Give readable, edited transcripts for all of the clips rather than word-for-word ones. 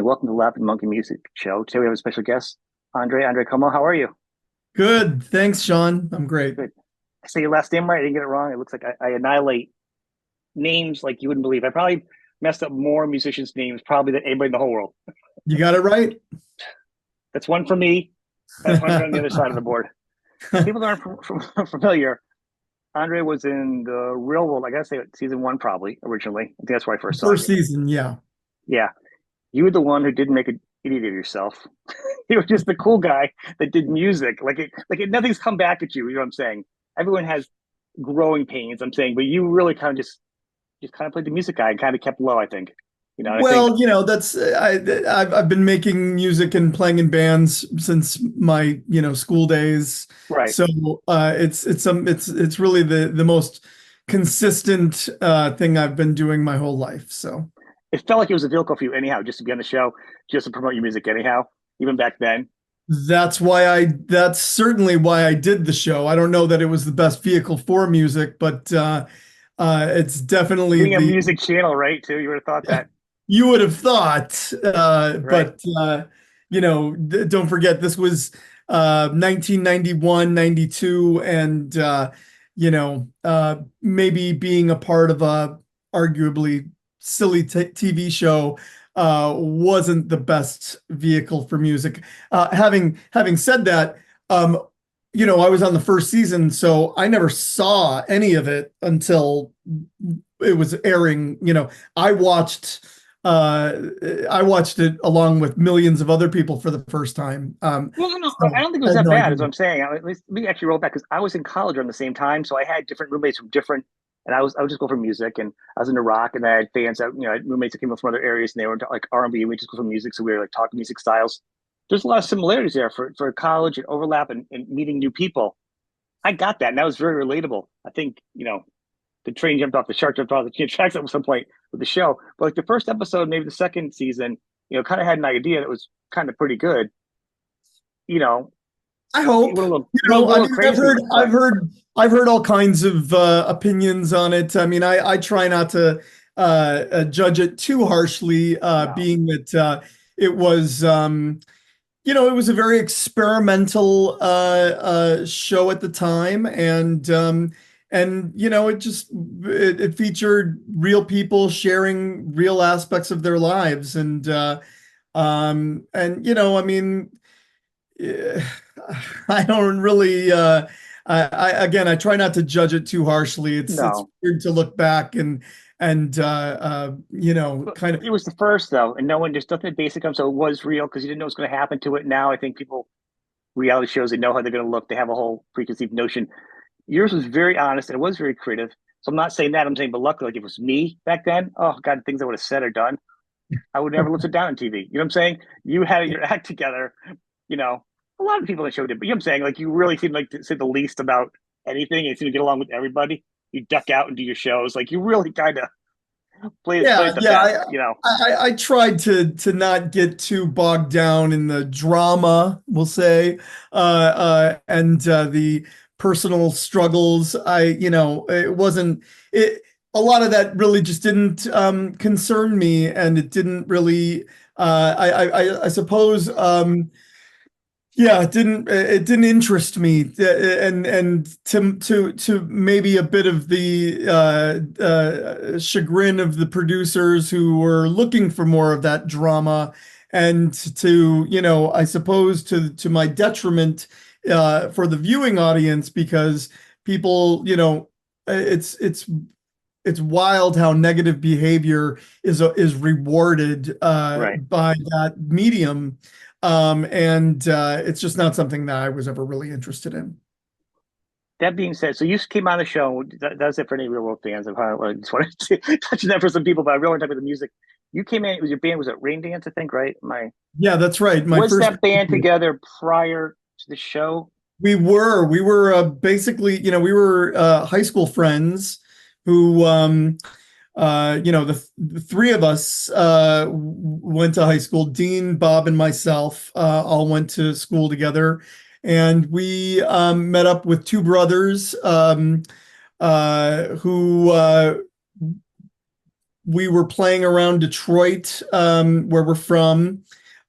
Welcome to the Laughing Monkey Music Show. Today we have a special guest, Andre Comeau. How are you? Good. Thanks, Sean. I'm great. Good. I say your last name right. I didn't get it wrong. It looks like I annihilate names like you wouldn't believe. I probably messed up more musicians' names probably than anybody in the whole world. You got it right. That's one for me. That's 100 on the other side of the board. People that aren't familiar, Andre was in the real world. I gotta say, season one probably originally. I think that's where I first saw First you. season, yeah. Yeah, you were the one who didn't make an idiot of yourself. You were just the cool guy that did music. Nothing's come back at you. You know what I'm saying? Everyone has growing pains. I'm saying, but you really kind of just kind of played the music guy and kind of kept low. I think, and I think Well, that's I've been making music and playing in bands since my school days. right. So it's really the most consistent thing I've been doing my whole life. So It felt like it was a vehicle for you anyhow, just to be on the show, just to promote your music anyhow. Even back then, that's certainly why I did the show. I don't know that it was the best vehicle for music, but it's definitely being a the music channel, right? Too, you would have thought that, You would have thought, right? don't forget this was 1991, 92, and maybe being a part of a arguably silly TV show wasn't the best vehicle for music. Having said that, I was on the first season, so I never saw any of it until it was airing. I watched I watched it along with millions of other people for the first time. Well, no, So I don't think it I was had that no bad, as idea. I'm saying. At least let me actually roll back because I was in college around the same time, so I had different roommates from different, and I would just go for music, and I was into rock, and I had fans that I had roommates that came from other areas, and they were into, like R&B, and we just go for music, so we were like talking music styles. There's a lot of similarities there for college and overlap and meeting new people. I got that, and that was very relatable. I think the train jumped off the shark jumped off the tracks at some point with the show, but like the first episode, maybe the second season, kind of had an idea that was kind of pretty good. You know, I it hope. went a little, it went a I little mean, I've crazy, heard, I've but heard, I've heard all kinds of opinions on it. I mean, I try not to judge it too harshly, no. being that it was, it was a very experimental show at the time, and it featured real people sharing real aspects of their lives, and I mean, eh, I don't really. Again, I try not to judge it too harshly. It's No, weird to look back and but kind of. it was the first though, and no one just nothing basic comes, so it was real because you didn't know what's going to happen to it. Now I think people reality shows they know how they're going to look. They have a whole preconceived notion. Yours was very honest and it was very creative. So I'm not saying that. I'm saying, but luckily, like if it was me back then, oh God, things I would have said or done, I would never listen down on TV. You know what I'm saying? You had your act together. You know, a lot of people in the show did, but you know what I'm saying? Like you really seemed like to say the least about anything and seem to get along with everybody. You duck out and do your shows. Like you really kind of play Yeah, it the yeah. best, you know. I tried to not get too bogged down in the drama, we'll say, and the personal struggles. It wasn't it. A lot of that really just didn't concern me, and it didn't really. I suppose. Yeah, it didn't interest me, and to maybe a bit of the chagrin of the producers who were looking for more of that drama, and I suppose to my detriment for the viewing audience, because people, it's wild how negative behavior is rewarded Right. by that medium, and it's just not something that I was ever really interested in. That being said, so you came on the show. That's it for any real world fans. I just wanted to touch on that for some people, but I really want to talk about the music. You came in. It was your band. Was it Rain Dance? I think. Right. My Yeah, that's right. My was first, that band together prior to the show? we were basically, we were high school friends who, the three of us went to high school. Dean, Bob, and myself all went to school together, and we met up with two brothers who we were playing around Detroit, where we're from.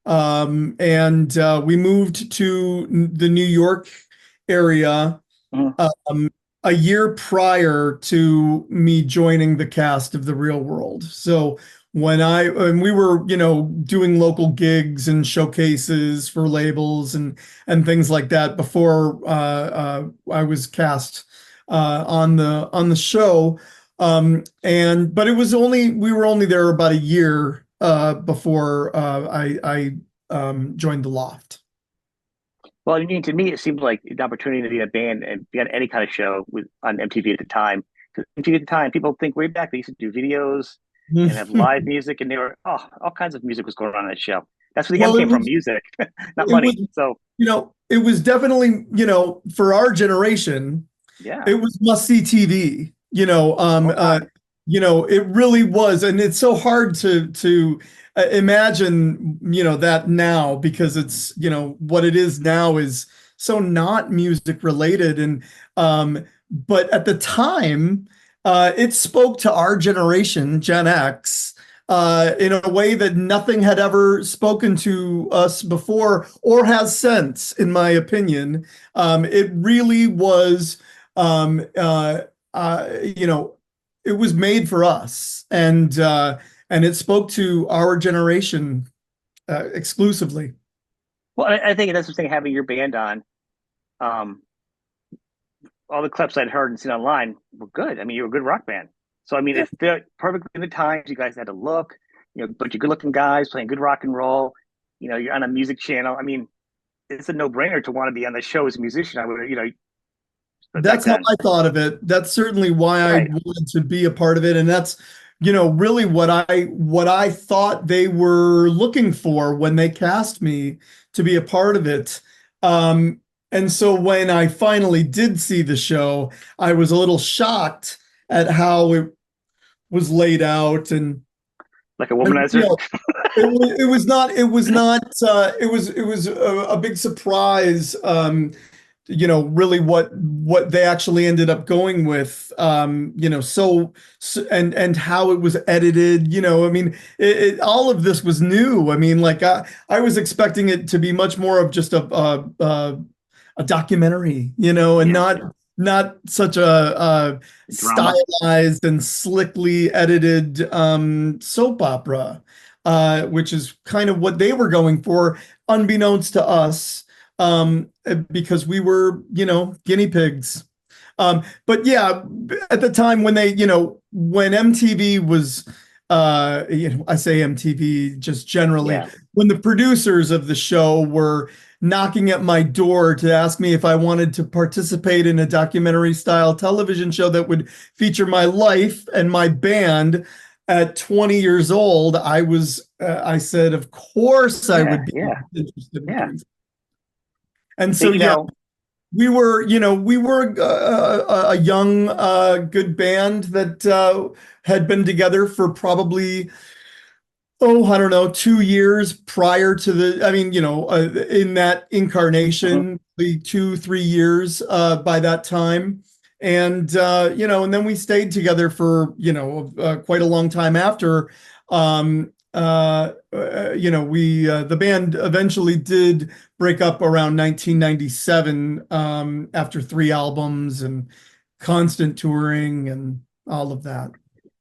And we moved to the New York area Mhm. um, a year prior to me joining the cast of The Real World. So and we were, doing local gigs and showcases for labels and things like that before I was cast on the show. And but it was only we were only there about a year before I joined the Loft. Well, I mean, to me, it seemed like an opportunity to be in a band and be on any kind of show on MTV at the time. Because MTV at the time, people think way back, they used to do videos and have live music, and they were, all kinds of music was going on that show. That's where the M Well, came from, music, not it was, money. So, it was definitely, for our generation, yeah. it was must-see TV. Oh, God. It really was, and it's so hard to imagine, that now because it's, what it is now is so not music related, and but at the time, it spoke to our generation, Gen X. In a way that nothing had ever spoken to us before or has since, in my opinion. It really was um, uh, you know, it was made for us, and it spoke to our generation exclusively. Well, I think that's the thing, having your band on. Um, all the clips I'd heard and seen online were good. I mean, you're a good rock band. So, I mean, it fit perfectly in the times. You guys had to look, a bunch of good looking guys playing good rock and roll. You're on a music channel. I mean, it's a no brainer to want to be on the show as a musician. I would, back That's how then. I thought of it. That's certainly why I Right. wanted to be a part of it, and that's, really what I thought they were looking for when they cast me to be a part of it. And so when I finally did see the show, I was a little shocked at how it was laid out, Like a and womanizer. it was a big surprise, really what they actually ended up going with, and how it was edited. I mean, all of this was new. I mean, like, I was expecting it to be much more of just a documentary, and Yeah. not such a Drama. stylized and slickly edited soap opera, which is kind of what they were going for, unbeknownst to us, because we were, guinea pigs. But yeah, at the time when when MTV was, I say MTV just generally, Yeah. when the producers of the show were knocking at my door to ask me if I wanted to participate in a documentary style television show that would feature my life and my band at 20 years old, I said, of course I Yeah. would be Yeah. interested in Yeah. doing so. And They, so, yeah, we were a young, good band that had been together for probably, I don't know, 2 years prior to I mean, in that mhm. incarnation, the 2, 3 years by that time. And then we stayed together for, quite a long time after. The band eventually did break up around 1997, after 3 albums and constant touring and all of that.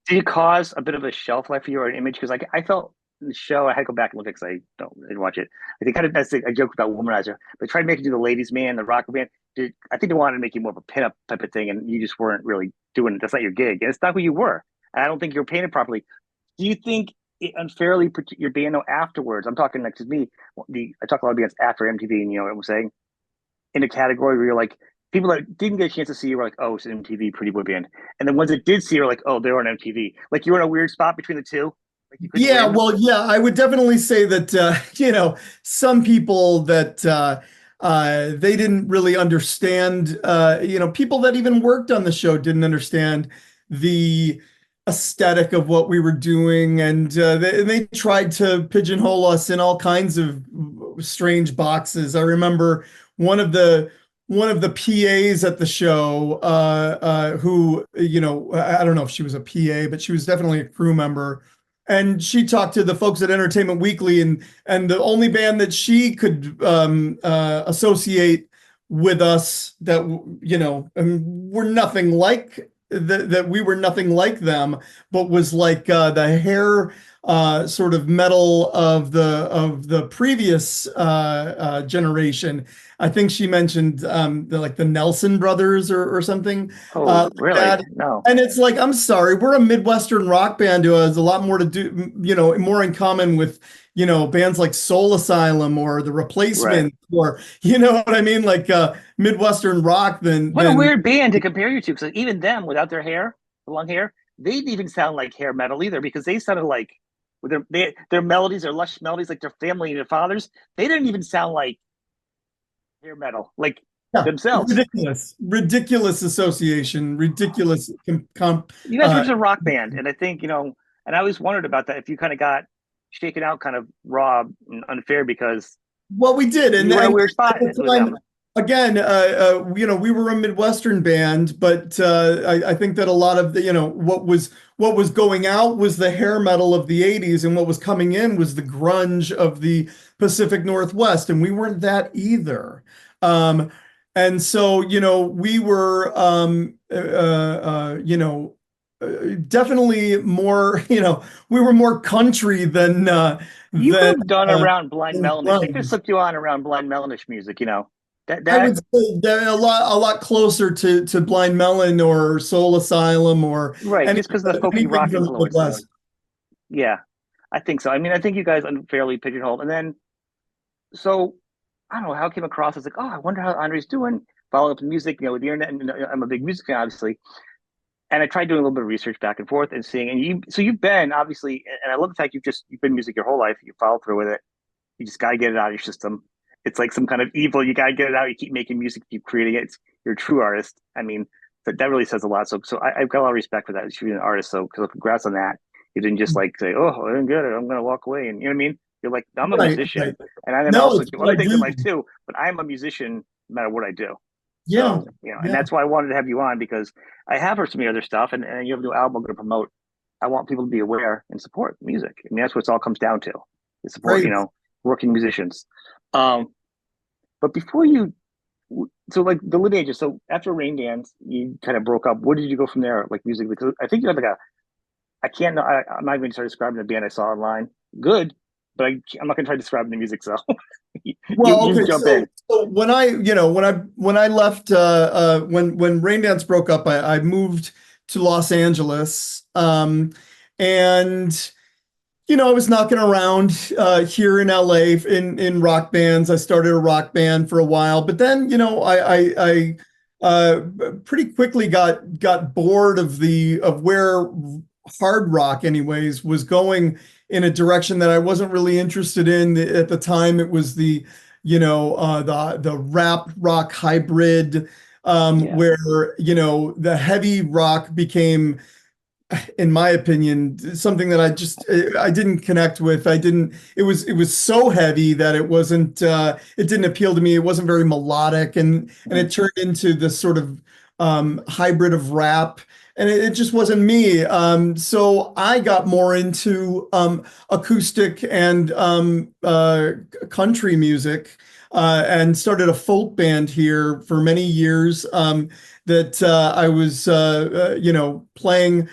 Did it cause a bit of a shelf life for you or an image? Because like I felt in the show, I had to go back and look because I didn't watch it. I think kind of that's a joke about womanizer. They tried making you the ladies' man, the rocker band. I think they wanted to make you more of a pinup type of thing, and you just weren't really doing it. That's not your gig, and it's not who you were. And I don't think you were painted properly. Do you think it unfairly put your band though afterwards? I'm talking like to me, I talk a lot of bands after MTV, and you know what I'm saying, in a category where you're like people that didn't get a chance to see you were like, oh, it's an MTV Pretty Boy Band, and the ones that did see you were like, oh, they were on MTV. Like you were in a weird spot between the two, like you couldn't Yeah, win. well, yeah, I would definitely say that, some people that they didn't really understand, people that even worked on the show didn't understand the aesthetic of what we were doing, and they tried to pigeonhole us in all kinds of strange boxes. I remember one of the one of the PAs at the show, who, I don't know if she was a PA, but she was definitely a crew member. And she talked to the folks at Entertainment Weekly, and the only band that she could associate with us that were nothing like that we were nothing like them, but was like the hair sort of metal of the previous generation. I think she mentioned like the Nelson brothers or something Oh, like really? that. No. And it's like, I'm sorry, we're a Midwestern rock band who has a lot more to do, more in common with, bands like Soul Asylum or The Right. Replacement, or you know what I mean, like Midwestern rock What a than weird band to compare you to, because even them without their hair, the long hair, they didn't even sound like hair metal either, because they sounded like with their melodies, their lush melodies, like their family and their fathers, they didn't even sound like hair metal, like yeah, themselves. ridiculous association, ridiculous You guys were just a rock band, and I think and I always wondered about that if you kind of got shaken out, kind of raw and unfair, because well, we did, you were in a and weird at spot the with time, them. again, we were a Midwestern band, but I think that a lot of the, what was going out was the hair metal of the '80s, and what was coming in was the grunge of the Pacific Northwest, and we weren't that either. Um, and so, we were, definitely more, we were more country You could than have done uh, around Blind than Melonish. They could have grunge. slipped you on around Blind Melonish music. That I that would say they're a lot closer to Blind Melon or Soul Asylum or right, any, just because of the folky anything rock from the influence. Midwest. Yeah, I think so. I mean, I think you guys unfairly pigeonholed, and then so I don't know how it came across. I was like, oh, I wonder how Andre's doing. Following up the music, with the internet, and I'm a big music fan, obviously. And I tried doing a little bit of research back and forth and seeing, and so you've been obviously, and I love the fact you've been music your whole life. You follow through with it. You just gotta get it out of your system. It's like some kind of evil. You gotta get it out. You keep making music, keep creating it. You're a true artist. I mean, that really says a lot. So I've got a lot of respect for that. You're an artist. So congrats on that. You didn't just like say, "Oh, I didn't get it. I'm gonna walk away." And you know what I mean? You're like, I'm a Right, musician, right. and I'm gonna No, also it's do what other I things in do. life too. But I'm a musician no matter what I do. Yeah, So and yeah, that's why I wanted to have you on, because I have heard some of your other stuff, and you have a new album I'm going to promote. I want people to be aware and support music. I mean, that's what it all comes down to: is support, great. working musicians. Um, but before you, so like the lineage. So after Rain Dance, you kind of broke up. Where did you go from there, like musically? Because I think you had like a, I can't, I'm not even start describing the band I saw online. Good, but I'm not going to try describing the music. So you Well, you okay, jump in. so when I left when Rain Dance broke up, I moved to Los Angeles, and I was knocking around here in LA in rock bands. I started a rock band for a while, but then I pretty quickly got bored of where hard rock, anyways, was going in a direction that I wasn't really interested in at the time. It was the rap rock hybrid, Yeah, where the heavy rock became, in my opinion, something that I didn't connect with. I didn't. It was so heavy that it didn't appeal to me. It wasn't very melodic, and mm, it turned into this sort of hybrid of rap, and it just wasn't me. So I got more into acoustic and country music. And started a folk band here for many years, that I was, playing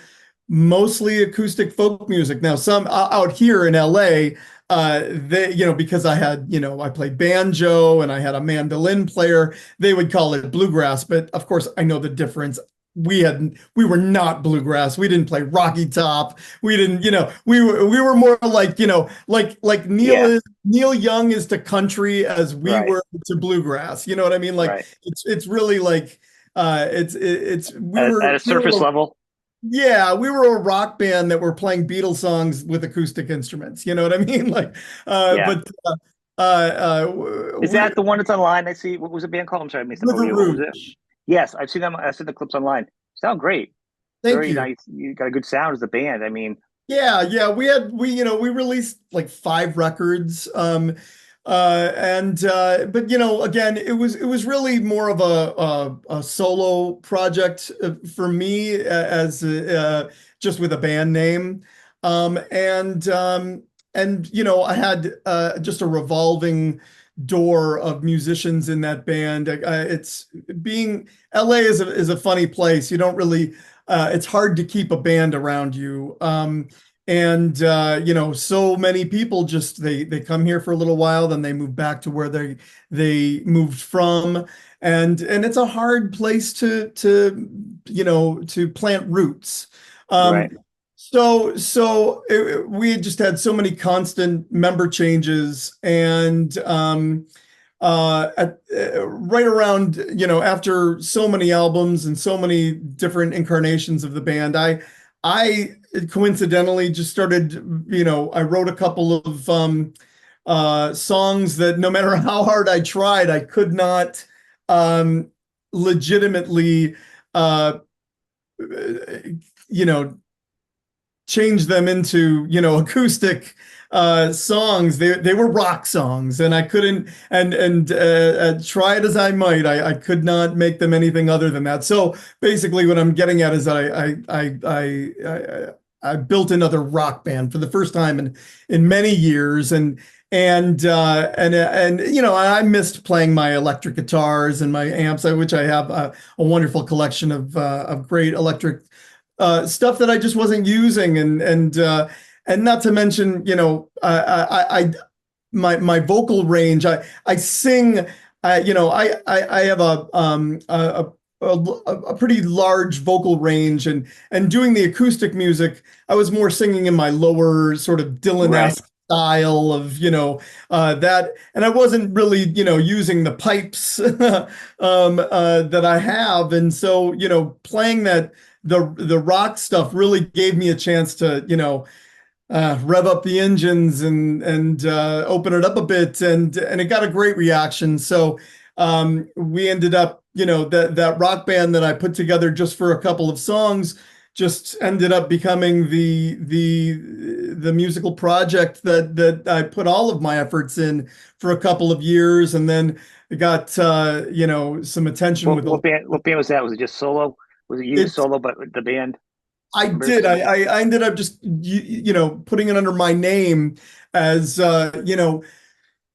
mostly acoustic folk music. Now, some out here in LA, because I played banjo and I had a mandolin player, they would call it bluegrass. But of course, I know the difference. We were not bluegrass. We didn't play Rocky Top. We didn't, we were more like, like yeah, Neil Young is to country as we right, were to bluegrass. You know what I mean? Like right. it's really like it's At a we surface were level. yeah, we were a rock band that were playing Beatles songs with acoustic instruments. You know what I mean? Like, Yeah. but Is we that the one that's online? I see. What was the band called? I'm sorry, I missed that over River you. What was it? Rouge. Yes, I've seen them. I've seen the clips online. Sound great. Thank Very you. nice. You got a good sound as a band. I mean, Yeah, yeah. We released like 5 records. And but again, it was really more of a solo project for me as just with a band name. And I had just a revolving door of musicians in that band. It's being LA is a funny place. You don't really it's hard to keep a band around you. And so many people just they come here for a little while, then they move back to where they moved from, and it's a hard place to plant roots. Right. We had just had so many constant member changes, and right around, after so many albums and so many different incarnations of the band, I coincidentally just started, I wrote a couple of songs that no matter how hard I tried, I could not legitimately, uh, you know, change them into acoustic songs. They were rock songs, and I couldn't, and try it as I might, I could not make them anything other than that. So basically what I'm getting at is that I built another rock band for the first time in many years, and I missed playing my electric guitars and my amps, which I have a wonderful collection of great electric stuff that I just wasn't using, and not to mention, my vocal range. I sing. I have a pretty large vocal range, and doing the acoustic music, I was more singing in my lower sort of Right. Dylan-esque style of that, and I wasn't really using the pipes that I have, and so playing that the rock stuff really gave me a chance to rev up the engines and open it up a bit, and it got a great reaction. So we ended up, that rock band that I put together just for a couple of songs just ended up becoming the musical project that I put all of my efforts in for a couple of years, and then it got some attention with What band? What band was that? Was it just solo? Was it you it. solo, but the band I did. members? I ended up just putting it under my name as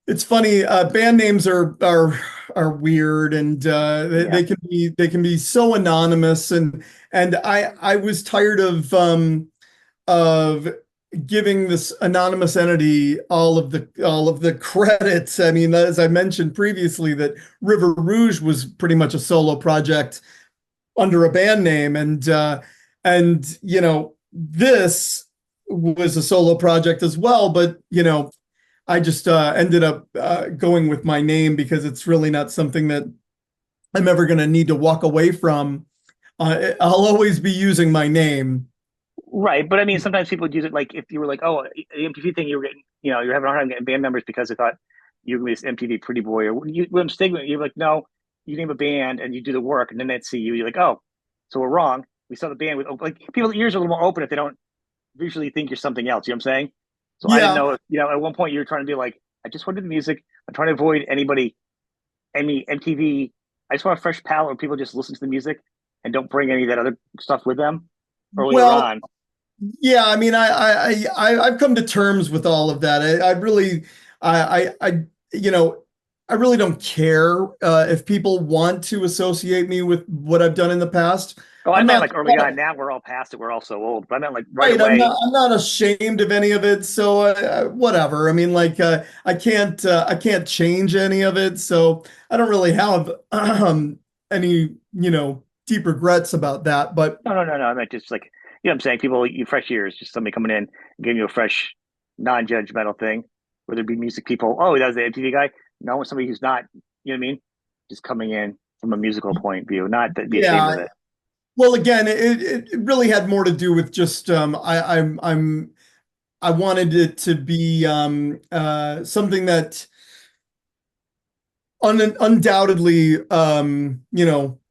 it's funny. Band names are weird, and Yeah. they can be so anonymous, and I was tired of giving this anonymous entity all of the credits. I mean, as I mentioned previously, that River Rouge was pretty much a solo project under a band name, and this was a solo project as well, but I just ended up going with my name because it's really not something that I'm ever going to need to walk away from. I'll always be using my name. Right. But I mean, sometimes people use it like if you were like, oh, the MTV thing, you were getting, you're having a hard time getting band members because they thought you were going to be this MTV pretty boy or with stigma. You're like, no, you name a band and you do the work, and then they'd see you. You're like, oh, so we're wrong. We saw the band with like people's ears are a little more open if they don't visually think you're something else. You know what I'm saying? So I didn't Yeah, know if, at one point you were trying to be like, I just want to do the music. I'm trying to avoid any MTV. I just want a fresh palette where people just listen to the music and don't bring any of that other stuff with them earlier well, on. yeah. I mean, I've come to terms with all of that. I really, you know, I really don't care if people want to associate me with what I've done in the past. Oh, I I'm meant not like early on. Now we're all past it. We're all so old. But I meant like right right. away. I'm not ashamed of any of it. So whatever. I mean, like I can't change any of it. So I don't really have any deep regrets about that. But No, no, no, no. I meant just like what I'm saying. People, you fresh ears, just somebody coming in and giving you a fresh, non-judgmental thing. Whether it be music people, oh, that was the MTV guy. No, somebody who's not. You know what I mean? Just coming in from a musical point of view, not to be ashamed yeah. of it. Well, again, it really had more to do with just I wanted it to be something that undoubtedly,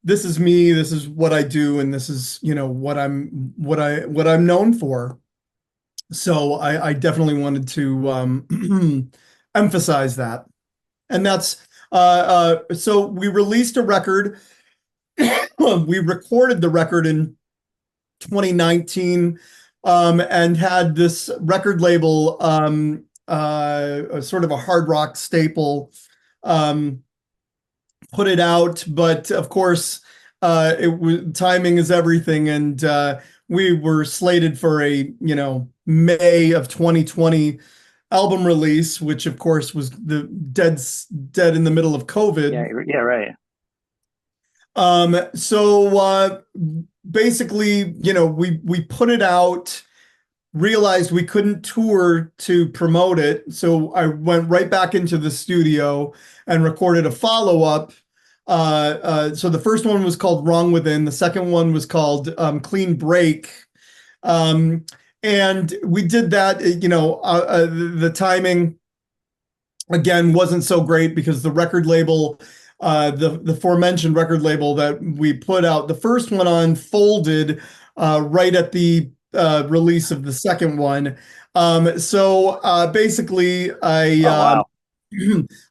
this is me, this is what I do, and this is, what I'm known for. So I definitely wanted to emphasize that. And that's so we released a record. We recorded the record in 2019, and had this record label, a sort of a hard rock staple, um, put it out. But of course, it was timing is everything, and we were slated for a May of 2020 album release, which of course was the dead in the middle of Yeah, COVID. yeah, right. So basically, we put it out, realized we couldn't tour to promote it, so I went right back into the studio and recorded a follow-up. So the first one was called Wrong Within, the second one was called Clean Break. Um, and we did that, the timing again wasn't so great because the record label, the aforementioned record label that we put out the first one on folded right at the release of the second one. So basically, Oh wow.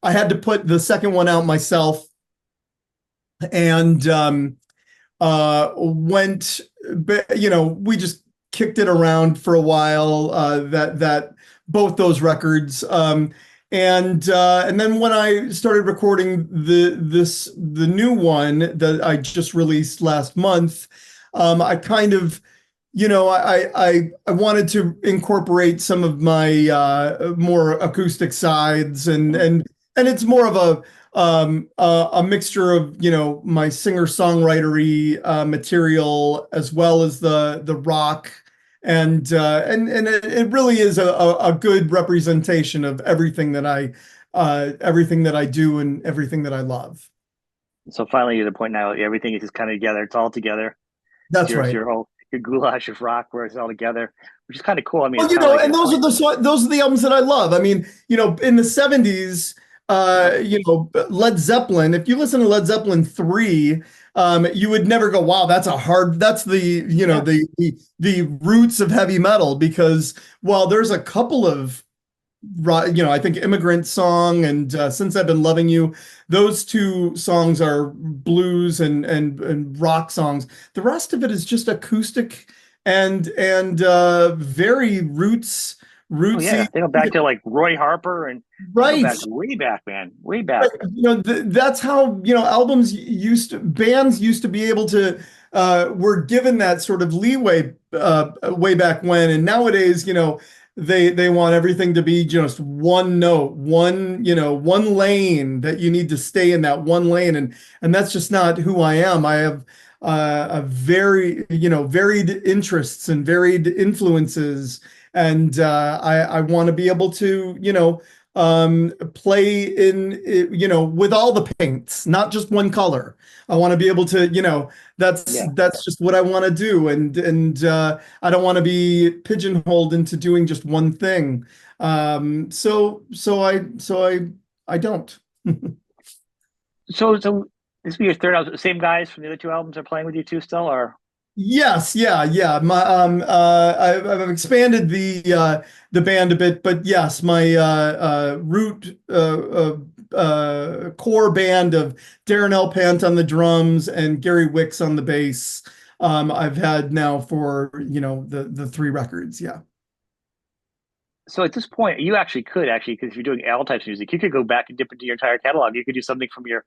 I had to put the second one out myself, and went, we just kicked it around for a while. That both those records, and then when I started recording the new one that I just released last month, I kind of, I wanted to incorporate some of my more acoustic sides, and it's more of a mixture of my singer-songwritery material as well as the rock, and it really is a good representation of everything that I do and everything that I love. So finally, you're at the point now. Everything is just kind of together. It's all together. That's It's right. your whole your goulash of rock, where it's all together, which is kind of cool. I mean, Well, it's kind of like and a point. those are the albums that I love. I mean, in the 70s, Led Zeppelin, if you listen to Led Zeppelin 3, you would never go, wow, that's the, Yeah. the roots of heavy metal, because while there's a couple of I think Immigrant Song and Since I've Been Loving You, those two songs are blues and rock songs. The rest of it is just acoustic and very Oh yeah. rootsy. They go back to like Roy Harper, and they go Right. back way back, man, way Right. back. That's how, bands used to be able to, were given that sort of leeway way back when. And nowadays, they want everything to be just one note, one lane, that you need to stay in that one lane. And that's just not who I am. I have a very, varied interests and varied influences. And I want to be able to, play in, with all the paints, not just one color. I want to be able to, Yeah. that's just what I want to do, and I don't want to be pigeonholed into doing just one thing. So I don't. So this will be your third album. The same guys from the other two albums are playing with you too still, or Yes, yeah, yeah. I've expanded the band a bit, but yes, my root core band of Darren L. Pant on the drums and Gary Wicks on the bass. I've had now for the three records. Yeah. so at this point you actually could actually, because if you're doing all types of music, you could go back and dip into your entire catalog. You could do something from your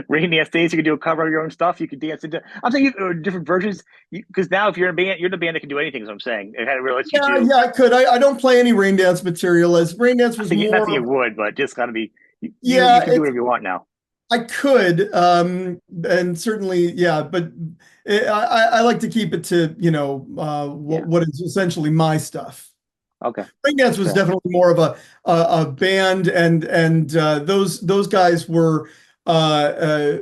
Rain Dance Days. You could do a cover of your own stuff. You could dance into. I'm saying different versions. Because now, if you're in a band, you're in a band that can do anything. Is what I'm saying. It had to realize you Yeah, do. yeah, I could. I don't play any Rain Dance material, as Rain Dance was Not that more you of, would, but just got to be. You yeah, can do whatever you want now. I could, and certainly, yeah, but I like to keep it to, Yeah. what is essentially my stuff. Okay. Breakdance was Fair. definitely more of a band, and those guys were, they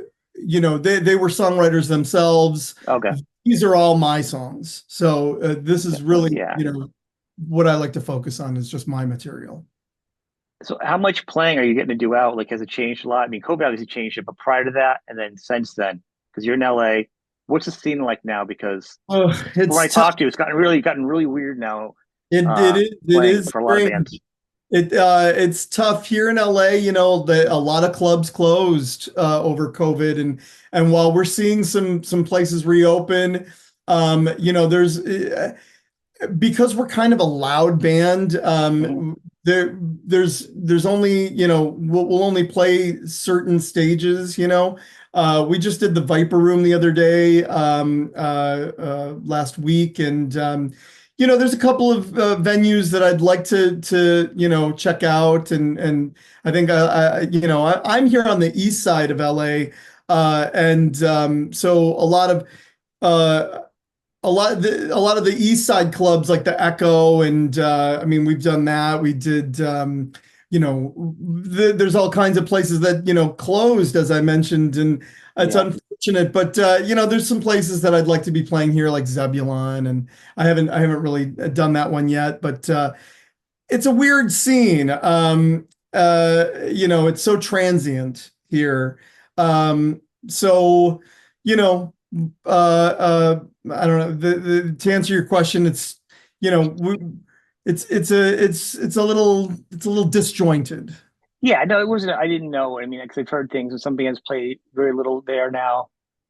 were songwriters themselves. Okay. These are all my songs, so this is Well, really, yeah. what I like to focus on is just my material. So, how much playing are you getting to do out? Like, has it changed a lot? I mean, COVID obviously changed it, but prior to that, and then since then, because you're in LA, what's the scene like now? Because Oh, when it's I tough. talk to you, it's gotten really weird now. It Playing is for a lot of bands. strange. It's tough here in LA, a lot of clubs closed over COVID, and while we're seeing some places reopen, there's because we're kind of a loud band. Mhm. There's only, we'll only play certain stages. We just did the Viper Room the other day, last week, and there's a couple of venues that I'd like to check out, and I think I'm here on the east side of LA, and so uh, a lot of the East Side clubs like the Echo, and I mean, we've done that. We did, there's all kinds of places that closed, as I mentioned, and it's Yeah. unfortunate. But there's some places that I'd like to be playing here, like Zebulon, and I haven't really done that one yet. But it's a weird scene. It's so transient here. So, you know, I don't know. To answer your question, it's you know, we, it's a little disjointed. Yeah, no, it wasn't. I didn't know. I mean, because I've heard things, and some bands play very little there now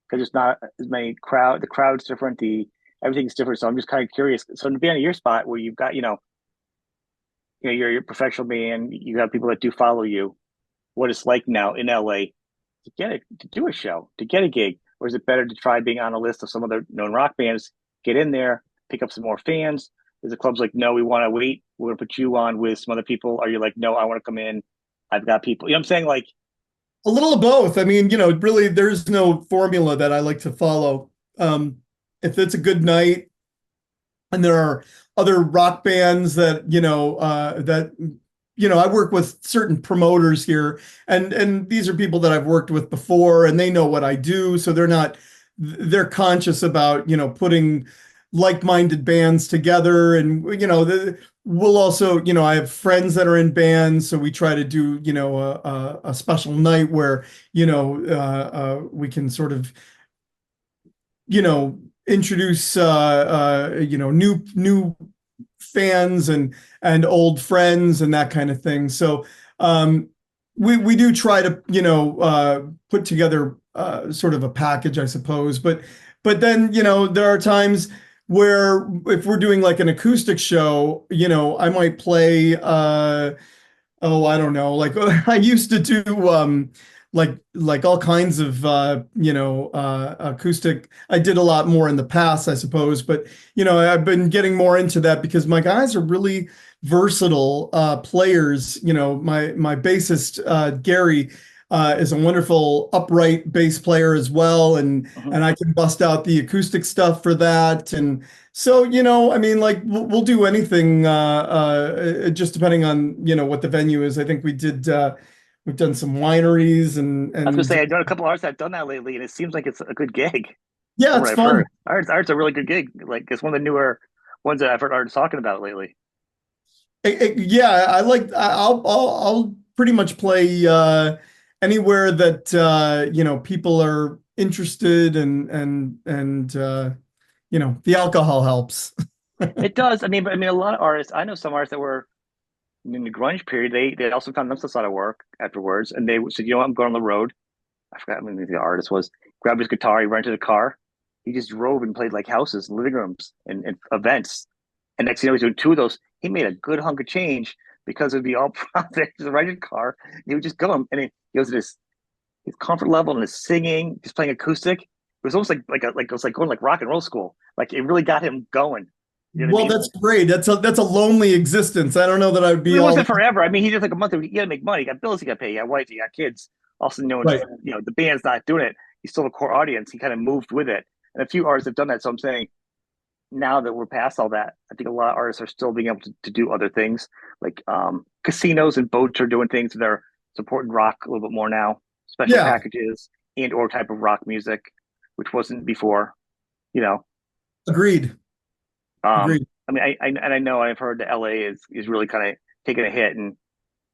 because there's not as many crowd. The crowd's different. The Everything's different. So I'm just kind of curious. So to be on your spot where you've got, you're a professional band, you have people that do follow you. What it's like now in LA to do a show, to get a gig, or is it better to try being on a list of some other known rock bands, get in there, pick up some more fans? Is the club's like, no, we want to wait. We're gonna put you on with some other people. Are you like, no, I want to come in. I've got people. You know what I'm saying? Like, A little of both. I mean, really, there's no formula that I like to follow. If it's a good night and there are other rock bands that I work with certain promoters here, and these are people that I've worked with before, and they know what I do, so they're conscious about putting like-minded bands together, and we'll also, I have friends that are in bands, so we try to do a special night where we can sort of you know introduce new fans and old friends and that kind of thing. So we do try to put together sort of a package, I suppose. But then there are times where if we're doing like an acoustic show, I might play oh, I don't know. Like I used to do like all kinds of acoustic. I did a lot more in the past, I suppose, but I've been getting more into that because my guys are really versatile players. My bassist Gary is a wonderful upright bass player as well, and mhm. and I can bust out the acoustic stuff for that. And so, I mean, like we'll do anything, just depending on, what the venue is. I think we've done some wineries I was gonna and say I've done a couple artists that've done that lately, and it seems like it's a good gig yeah, from what it's I've fun. heard. Art's a really good gig. Like it's one of the newer ones that I've heard artists talking about lately. Yeah, I'll pretty much play anywhere that people are interested and the alcohol helps. It does. I mean, a lot of artists. I know some artists that were in the grunge period. They also found themselves out of work afterwards, and they said, "You know, what, I'm going on the road." I forgot who the artist was. Grabbed his guitar, he rented a car, he just drove and played like houses, living rooms, and events. And next thing you know, he's doing two of those. He made a good hunk of change because it would be all profit. Just rented car. He would just go he goes to his comfort level and his singing, just playing acoustic. It was almost like it was like going like rock and roll school. Like it really got him going. You know what I Well, mean? that's great. That's a lonely existence. I don't know that I'd I be mean, it all wasn't forever. I mean, he did like a month. He got to make money. He got bills. He got to pay. He got a wife. He got kids. Also, right. the band's not doing it. He's still a core audience. He kind of moved with it, and a few artists have done that. So I'm saying now that we're past all that, I think a lot of artists are still being able to do other things. Like casinos and boats are doing things. They're supporting rock a little bit more now, special Yeah, packages and or type of rock music, which wasn't before. You know, agreed. um, Agreed. I mean, I know I've heard that LA is really kind of taking a hit, and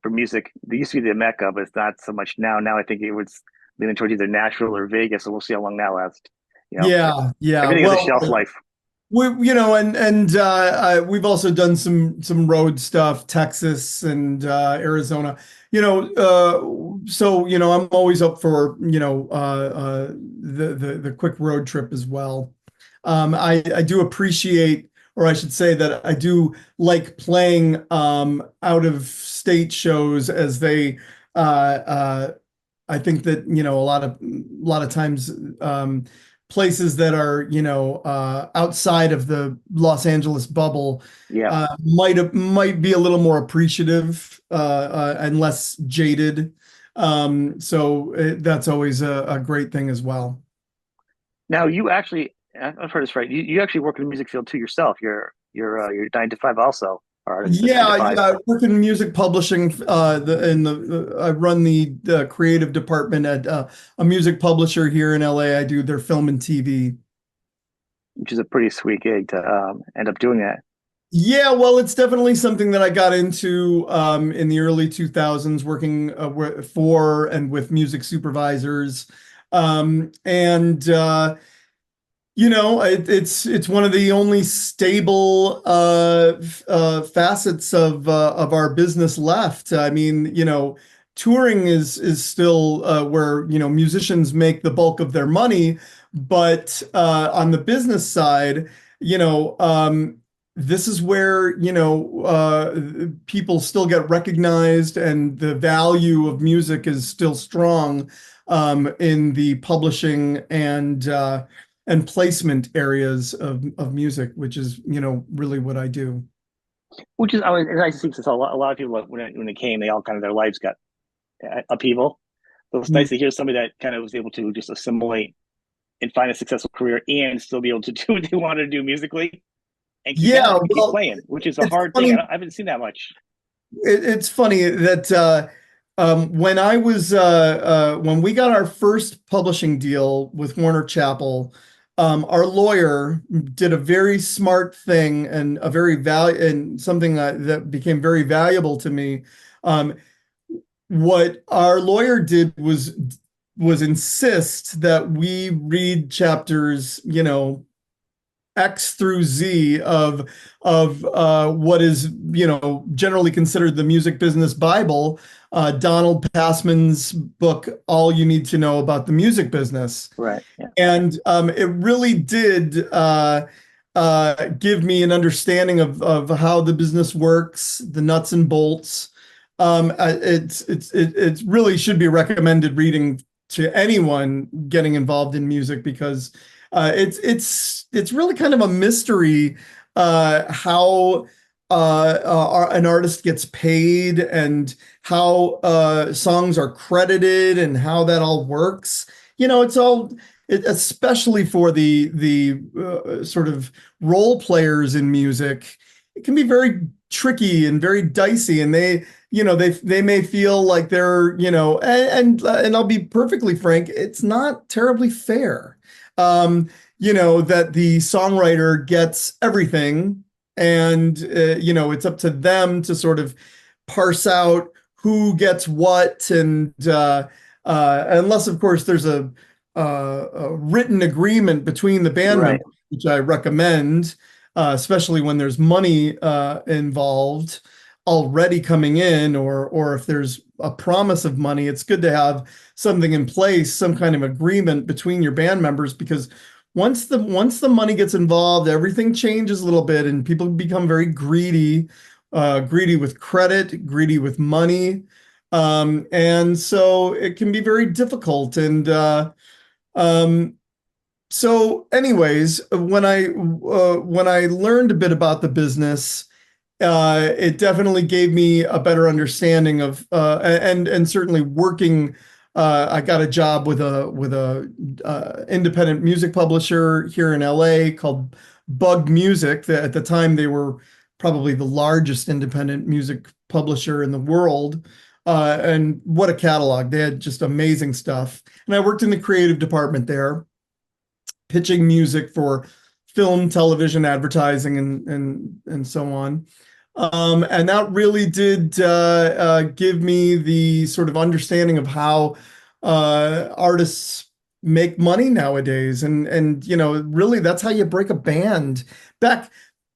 for music, they used to be the mecca, but it's not so much now. Now I think it was leaning towards either Nashville or Vegas, so we'll see how long that lasts. You know, Yeah, yeah. everything has a Well, shelf life. We've also done some road stuff, Texas and Arizona. So I'm always up for the quick road trip as well. I do appreciate, or I should say that I do like playing out of state shows as they I think that, a lot of times places that are, outside of the Los Angeles bubble Yeah. might be a little more appreciative and less jaded. So that's always a great thing as well. Now you actually, I've heard this right. You actually work in the music field too yourself. You're 9 to 5 also, or is it nine to Yeah, five? yeah. I work in music publishing. I run the creative department at a music publisher here in LA. I do their film and TV. Which is a pretty sweet gig to end up doing that. Yeah, well, it's definitely something that I got into in the early 2000s, working for and with music supervisors. And it's one of the only stable facets of our business left. I mean, touring is still where musicians make the bulk of their money, but on the business side, you know, um, this is where people still get recognized, and the value of music is still strong in the publishing and placement areas of music, which is, really what I do. Which is, I mean, it's nice to see because a lot of people when it came, they all kind of their lives got upheaval. So it's nice Mm. to hear somebody that kind of was able to just assimilate and find a successful career and still be able to do what they wanted to do musically and keep Yeah, going and keep well, playing, which is a it's hard thing. funny. I haven't seen that much. It's funny that when we got our first publishing deal with Warner Chappell, our lawyer did a very smart thing and something that became very valuable to me. Um, what our lawyer did was insist that we read chapters, X through Z of what is, generally considered the music business Bible, Donald Passman's book, All You Need to Know About the Music Business. Right. Yeah. And it really did give me an understanding of how the business works, the nuts and bolts. It really should be recommended reading to anyone getting involved in music, because it's really kind of a mystery how an artist gets paid, and how songs are credited, and how that all works. It's all especially for the sort of role players in music. It can be very tricky and very dicey, and they may feel like they're, and I'll be perfectly frank, it's not terribly fair. That the songwriter gets everything, and it's up to them to sort of parse out who gets what, and unless, of course, there's a written agreement between the band Right. members, which I recommend, especially when there's money involved already coming in, or if there's a promise of money. It's good to have something in place, some kind of agreement between your band members, because once the money gets involved, everything changes a little bit, and people become very greedy, greedy with credit, greedy with money. And so it can be very difficult. And um, so anyways, when I learned a bit about the business, it definitely gave me a better understanding of and certainly working. I got a job with a independent music publisher here in LA called Bug Music. At the time, they were probably the largest independent music publisher in the world. And what a catalog! They had just amazing stuff. And I worked in the creative department there, pitching music for film, television, advertising, and so on. And that really did give me the sort of understanding of how artists make money nowadays. And really that's how you break a band. Back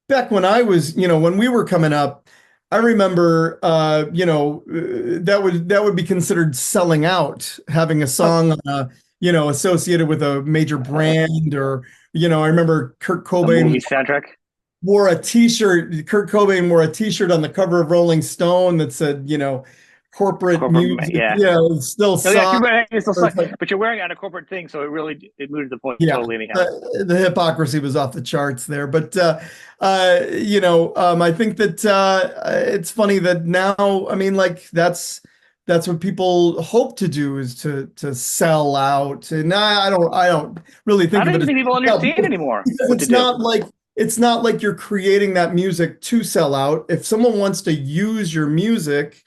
back when I was, when we were coming up, I remember that would be considered selling out, having a Oh, song associated with a major brand, or I remember a movie soundtrack, Kurt Cobain wore a t-shirt on the cover of Rolling Stone that said, corporate corporate, music, yeah. still Oh yeah, you're sucks. wearing it's still, It's like, but you're wearing it on a corporate thing, so it mooted the point yeah, totally anyhow. the hypocrisy was off the charts there. But I think that it's funny that now, I mean, like that's what people hope to do, is to sell out. And I don't really I think don't of it even as think people sell, understand anymore because what to do. it's not like you're creating that music to sell out. If someone wants to use your music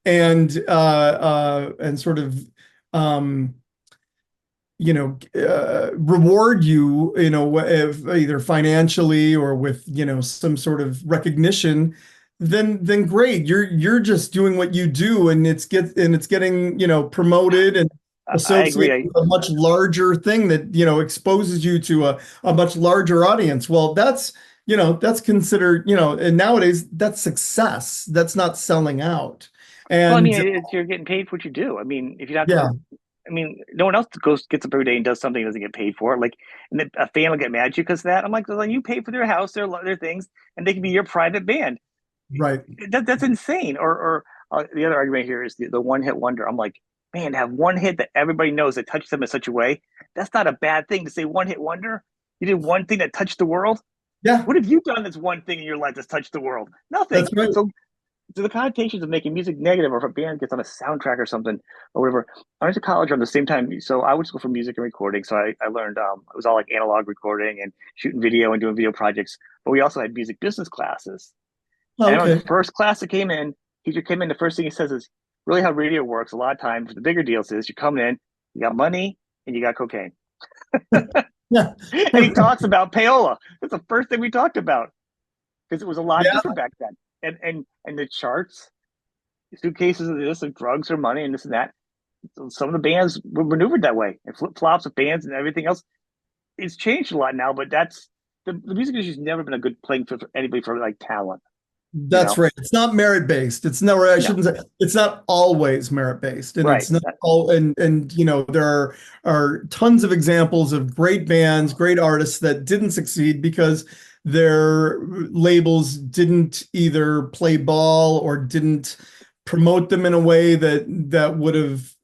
and sort of um reward you, if either financially or with, some sort of recognition, then great. You're just doing what you do, and it's getting, promoted and I agree. associated with a much larger thing that, exposes you to a much larger audience. Well, that's considered, and nowadays that's success. That's not selling out. Well, I And mean, you're getting paid for what you do. I mean, if you have yeah, to, I mean, no one else gets up every day and does something and doesn't get paid for it. Like, and then a fan will get mad at you because of that. I'm like, well, you pay for their house, their things, and they can be your private band. right. That's insane. Or the other argument here is the one hit wonder. I'm like, man, to have one hit that everybody knows that touched them in such a way, that's not a bad thing to say one hit wonder. You did one thing that touched the world. Yeah, What have you done that's one thing in your life that's touched the world? Nothing. that's right. So the connotations of making music negative, or if a band gets on a soundtrack or something or whatever. I went to college around the same time, so I went to school for music and recording. So I learned it was all like analog recording and shooting video and doing video projects. But we also had music business classes. Oh, And I remember okay. the first class that came in, teacher came in, the first thing he says is, really how radio works a lot of times, the bigger deals is you come in, you got money and you got cocaine. Yeah. And he talks about payola. That's the first thing we talked about because it was a lot Yeah, different back then. And the charts, suitcases of this, of drugs or money and this and that. So some of the bands were maneuvered that way, and flip flops of bands and everything else. It's changed a lot now, but that's the music industry's never been a good playing field for anybody for like talent, you that's know? right. It's not merit based. It's never, I No, shouldn't say, it's not always merit based. And right. it's not all, and there are tons of examples of great bands, great artists that didn't succeed because their labels didn't either play ball or didn't promote them in a way that would have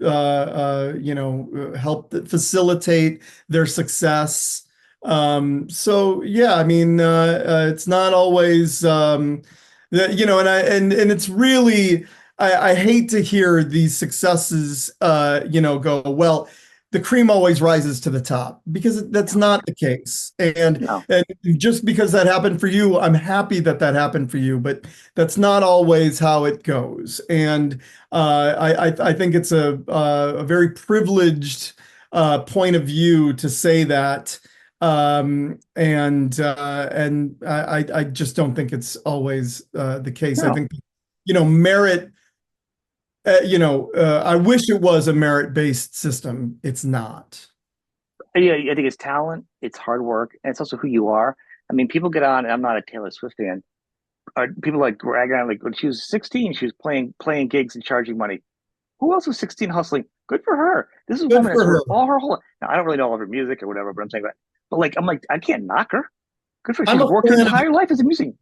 helped facilitate their success. So yeah, I mean, it's not always and it's really, I hate to hear these successes go, well, the cream always rises to the top, because that's No, not the case. no. And just because that happened for you, I'm happy that that happened for you, but that's not always how it goes. And I think it's a very privileged point of view to say that. And I just don't think it's always the case. I No. think, merit, I wish it was a merit-based system. It's not. Yeah, I think it's talent, it's hard work, and it's also who you are. I mean, people get on, and I'm not a Taylor Swift fan. People like rag on like when she was 16, she was playing gigs and charging money. Who else was 16 hustling? Good for her. This is a Good woman for that's her. worked all her whole life. Now, I don't really know all of her music or whatever, but I'm saying that. But like, I'm like, I can't knock her. Good for her. I'm She's a worked her fan of entire life as a musician.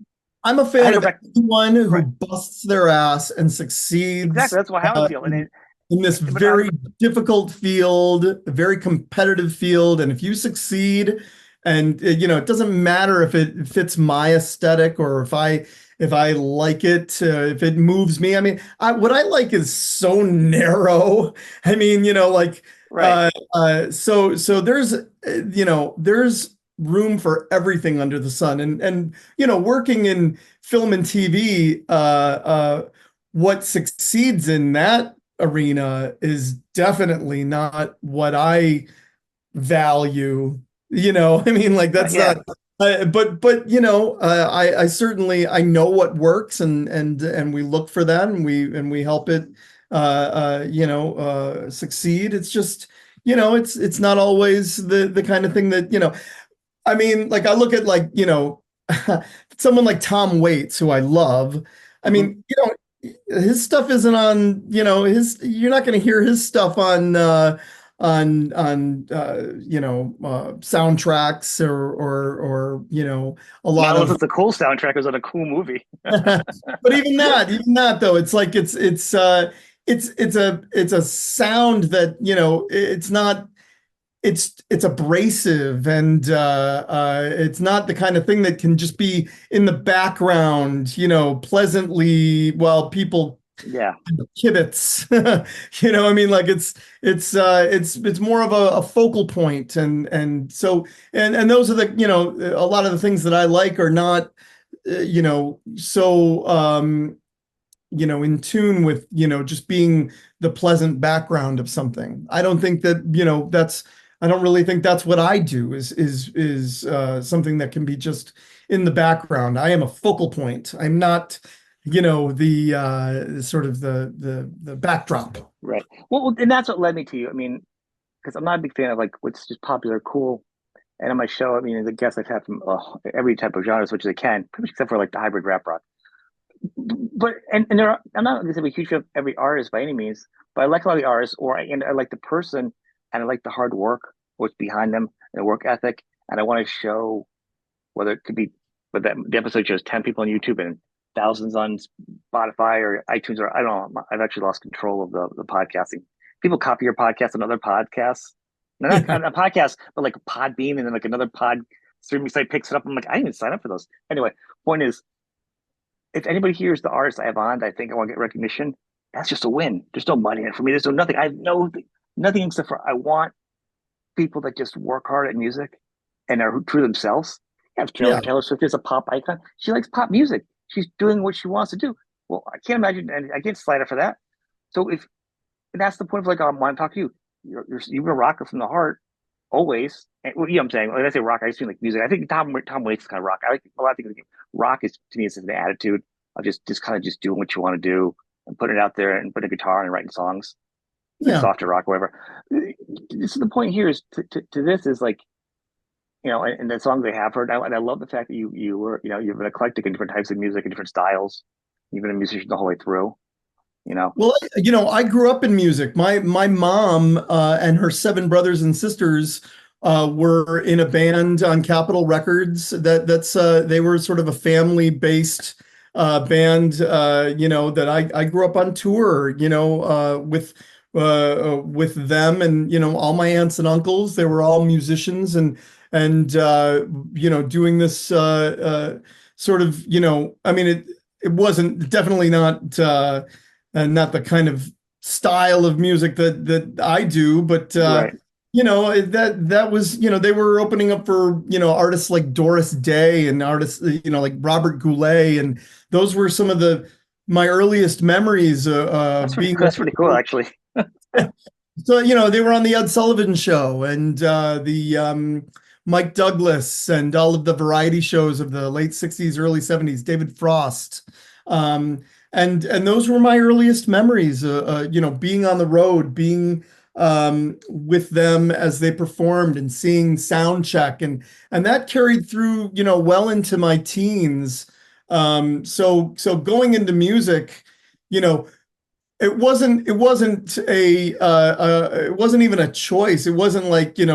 I'm a I had fan her of back. anyone who Right. busts their ass and Exactly. succeeds That's how I feel. in this But I, very difficult field, a very competitive field. And if you succeed, and it doesn't matter if it fits my aesthetic, or if I like it, if it moves me. I mean, what I like is so narrow. I mean, like right. so there's room for everything under the sun. And working in film and TV, what succeeds in that arena is definitely not what I value. I mean, like, that's Yeah. not. But I certainly, I know what works, and we look for that, and we help it succeed. It's just, it's not always the kind of thing that, I mean, like I look at like, someone like Tom Waits, who I love. I Hmm. mean, his stuff isn't on, you're not going to hear his stuff on soundtracks or a lot Not unless of it's a cool soundtrack or it's on a cool movie. but even that though, it's like it's a sound that, it's not it's abrasive and it's not the kind of thing that can just be in the background, pleasantly while people Yeah, kibitz. I mean, like it's more of a focal point, and those are a lot of the things that I like are not so in tune with, just being the pleasant background of something. I don't think that, I don't really think that's what I do is something that can be just in the background. I am a focal point. I'm not, the sort of the backdrop. right. Well, and that's what led me to you. I mean, because I'm not a big fan of like what's just popular, cool. And on my show, I mean, the guests I've had from every type of genre, as much as I can, pretty much except for like the hybrid rap rock. But and I'm not going to say I'm a huge fan of every artist by any means, but I like a lot of the artists, and I like the person, and I like the hard work, what's behind them, and the work ethic, and I want to show whether it could be, but that the episode shows 10 people on YouTube and thousands on Spotify or iTunes, or I don't know. I've actually lost control of the podcasting. People copy your podcast on other podcasts, no, not Yeah. on a podcast, but like Podbean, and then like another pod streaming site picks it up. I'm like, I didn't even sign up for those. Anyway, point is, if anybody hears the artist I have on, I think I want to get recognition. That's just a win. There's no money in it for me. There's no nothing. I have nothing except for I want people that just work hard at music and are true to themselves. You have Yeah. Taylor Swift is a pop icon. She likes pop music. She's doing what she wants to do. Well, I can't imagine, and I can't slide her for that. So if and that's the point of like, I want to talk to you. You're a rocker from the heart, always. And, well, I'm saying when I say rock, I just mean like music. I think Tom Waits is kind of rock. I like a lot of things. Rock is to me is an attitude of just kind of just doing what you want to do and putting it out there and putting a guitar and writing songs, like Yeah. softer rock, whatever. This is the point here is to this is like and the songs they have heard. And I love the fact that you were you've been eclectic in different types of music and different styles. You've been a musician the whole way through. You know, Well, I grew up in music. My mom and her seven brothers and sisters were in a band on Capitol Records. They were sort of a family-based band. That I grew up on tour. With them, and all my aunts and uncles. They were all musicians, and doing this sort of. I mean, it wasn't definitely not. And not the kind of style of music that I do, but right? that was, they were opening up for, artists like Doris Day and artists, like Robert Goulet, and those were some of the my earliest memories being That's pretty cool, actually. so, they were on the Ed Sullivan Show and the Mike Douglas and all of the variety shows of the late 60s, early 70s, David Frost. Um, and those were my earliest memories, being on the road, being with them as they performed and seeing sound check. And that carried through, well into my teens. So going into music, you know, it wasn't even a choice. It wasn't like, do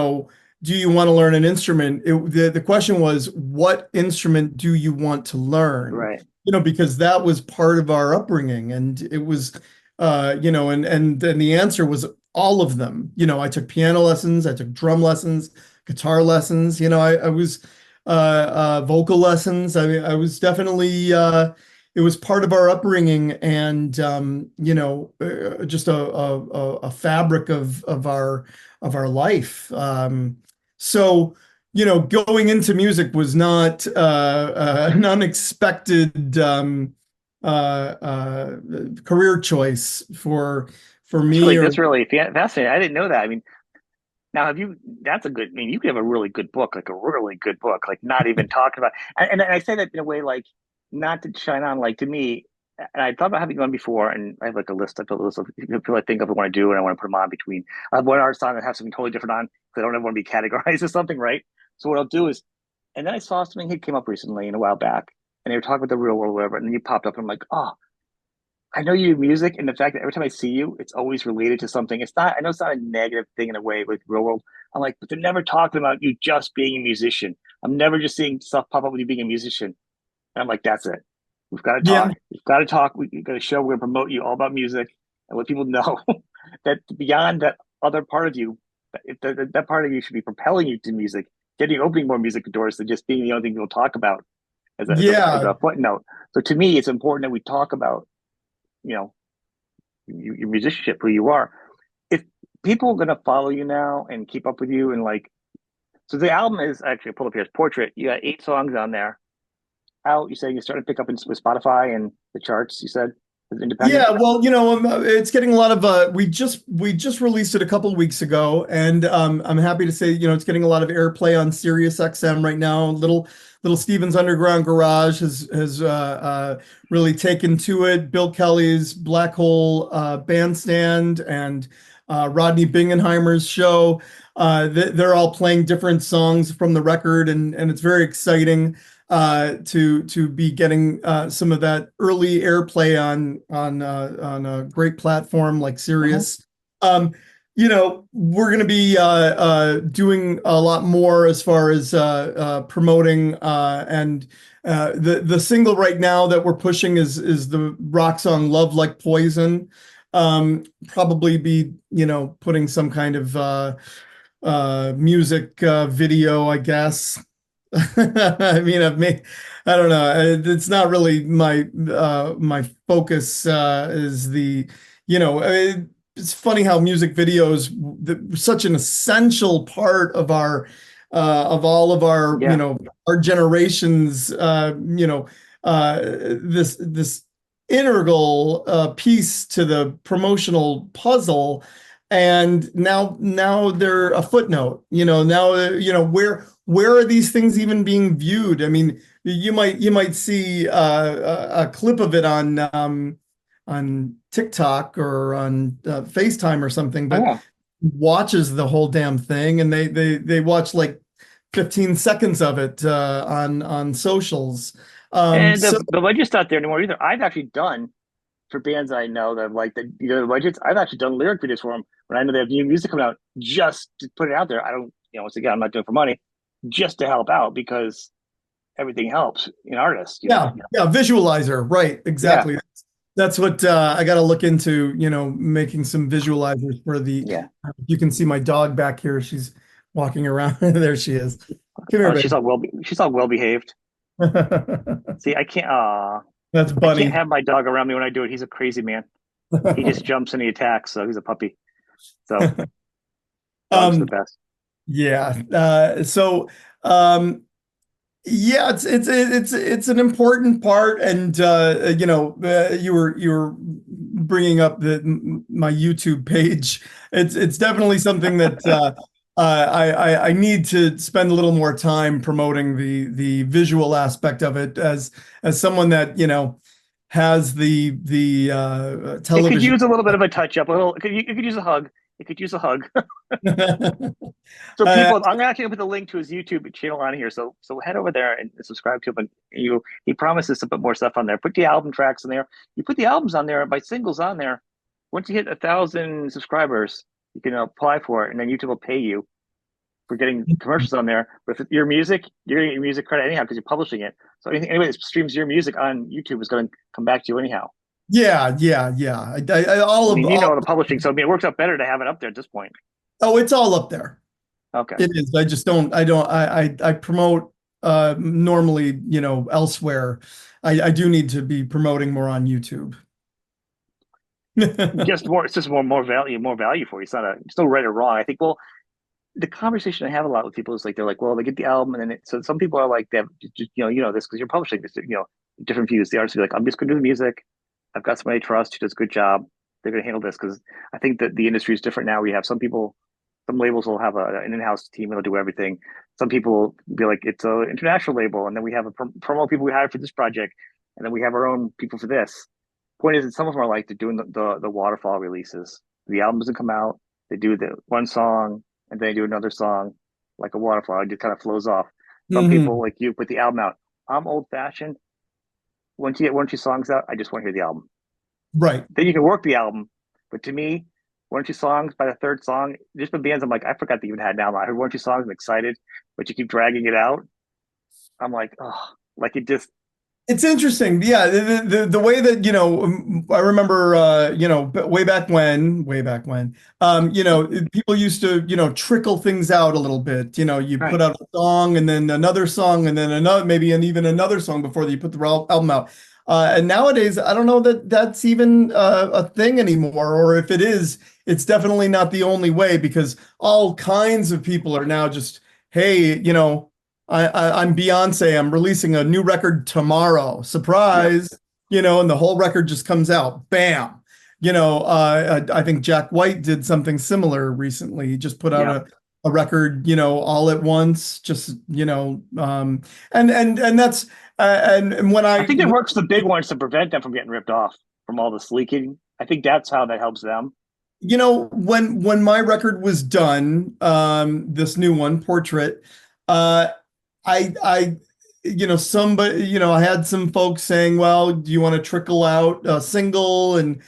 you want to learn an instrument? The question was, what instrument do you want to learn? Right. Because that was part of our upbringing, and it was, and then the answer was all of them. I took piano lessons, I took drum lessons, guitar lessons. I was vocal lessons. I mean, I was definitely it was part of our upbringing, and just a fabric of our life. So going into music was not an unexpected career choice for me. Or That's really fascinating. I didn't know that. I mean, now have you? That's a good. I mean, you could have a really good book, like a really good book, like not even talking about. And I say that in a way like not to shine on. Like to me, and I thought about having one before, and I have like a list. I built a list of people I think of I want to do, and I want to put them on between. I have one artist on that have something totally different on because I don't ever want to be categorized as something, right? So what I'll do is, and then I saw something that came up recently and a while back, and they were talking about the real world, or whatever, and then you popped up, and I'm like, oh, I know you do music, and the fact that every time I see you, it's always related to something. It's not, I know it's not a negative thing in a way with real world. I'm like, but they're never talking about you just being a musician. I'm never just seeing stuff pop up with you being a musician. And I'm like, that's it. We've got to Yeah, talk. We've got to talk. We've got to show we're going to promote you all about music and let people know that beyond that other part of you, that part of you should be propelling you to music, getting opening more music doors than just being the only thing people talk about as yeah, a footnote. So to me, it's important that we talk about, you know, your musicianship, who you are. If people are going to follow you now and keep up with you and like, so the album is actually, I pulled up here, it's Portrait. You got 8 songs on there out. You said you started to pick up with Spotify and the charts. You said as independent. yeah. Well, it's getting a lot of. We just released it a couple of weeks ago, and I'm happy to say, it's getting a lot of airplay on Sirius XM right now. Little Steven's Underground Garage has really taken to it. Bill Kelly's Black Hole Bandstand and Rodney Bingenheimer's show. They're all playing different songs from the record, and it's very exciting to be getting some of that early airplay on a great platform like Mhm. Sirius. We're going to be doing a lot more as far as promoting and the single right now that we're pushing is the rock song "Love Like Poison." Probably be putting some kind of music video, I guess. I mean, I don't know. It's not really my focus is it's funny how music videos, such an essential part of all of our, Yeah. our generations, this integral piece to the promotional puzzle. And now they're a footnote, now, where are these things even being viewed? I mean, you might see a clip of it on TikTok or on FaceTime or something, but Yeah. watches the whole damn thing, and they watch like 15 seconds of it on socials. And So the budget's not there anymore either. I've actually done for bands I know that like the budgets. I've actually done lyric videos for them when I know they have new music coming out just to put it out there. I don't, once again, I'm not doing it for money, just to help out because everything helps an artist, yeah, yeah, visualizer, right? Yeah. Exactly. That's what I got to look into, making some visualizers for the. Yeah. You can see my dog back here. She's walking around. There she is. Come here, Oh, baby. she's all well behaved. See, I can't. That's I can't Bunny. have my dog around me when I do it. He's a crazy man. He just jumps and he attacks. So he's a puppy. So dogs are the Um, best. yeah. Yeah, it's an important part, and you were bringing up my YouTube page. It's definitely something that I need to spend a little more time promoting the visual aspect of it as someone that has the It could television. use a little bit of a touch up. A little. It could use a hug. It could use a hug. So Uh, people, I'm actually gonna put the link to his YouTube channel on here. So head over there and subscribe to him. And he promises to put more stuff on there. Put the album tracks on there. You put the albums on there by singles on there. Once you hit 1,000 subscribers, you can apply for it, and then YouTube will pay you for getting commercials on there. But if your music, you're gonna get your music credit anyhow because you're publishing it. So anybody that streams your music on YouTube is going to come back to you anyhow. yeah, yeah, yeah. I All of mean, you know all. all the publishing, so I mean, it works out better to have it up there at this point. Oh, it's all up there. Okay. It is. I just don't. I promote normally, elsewhere. I do need to be promoting more on YouTube. Just more, it's just more value for you. It's no right or wrong. I think, well, the conversation I have a lot with people is like, they're like, well, they get the album and then so some people are like, they have, just, this because you're publishing this, different views. The artists be like, I'm just going to do the music. I've got somebody I trust who does a good job. They're going to handle this because I think that the industry is different now. We have some people, some labels will have an in-house team that'll do everything. Some people will be like, it's an international label, and then we have a promo people we hire for this project, and then we have our own people for this. point is that some of them are like they're doing the waterfall releases. The album doesn't come out. They do the one song and then they do another song like a waterfall. It just kind of flows off. Some people Hmm. like you put the album out. I'm old fashioned. Once you get one or two songs out, I just want to hear the album. Right. Then you can work the album. But to me, one or two songs by the third song, just the bands, I'm like, I forgot they even had an album. I heard one or two songs, I'm excited, but you keep dragging it out. I'm like, oh, like it just, It's interesting. Yeah, the way that, I remember, way back when, people used to, trickle things out a little bit. You put right. out a song and then another song and then another, maybe and even another song before you put the album out. And nowadays, I don't know that that's even a thing anymore, or if it is, it's definitely not the only way because all kinds of people are now just, hey, I'm Beyonce. I'm releasing a new record tomorrow. Yep. Surprise, and the whole record just comes out. Bam. I think Jack White did something similar recently. He just put out Yep. a record, all at once. Just, and that's and when I I think it works the big ones to prevent them from getting ripped off from all this leaking. I think that's how that helps them. when my record was done, this new one, Portrait, uh, I, somebody, I had some folks saying, well, do you want to trickle out a single? And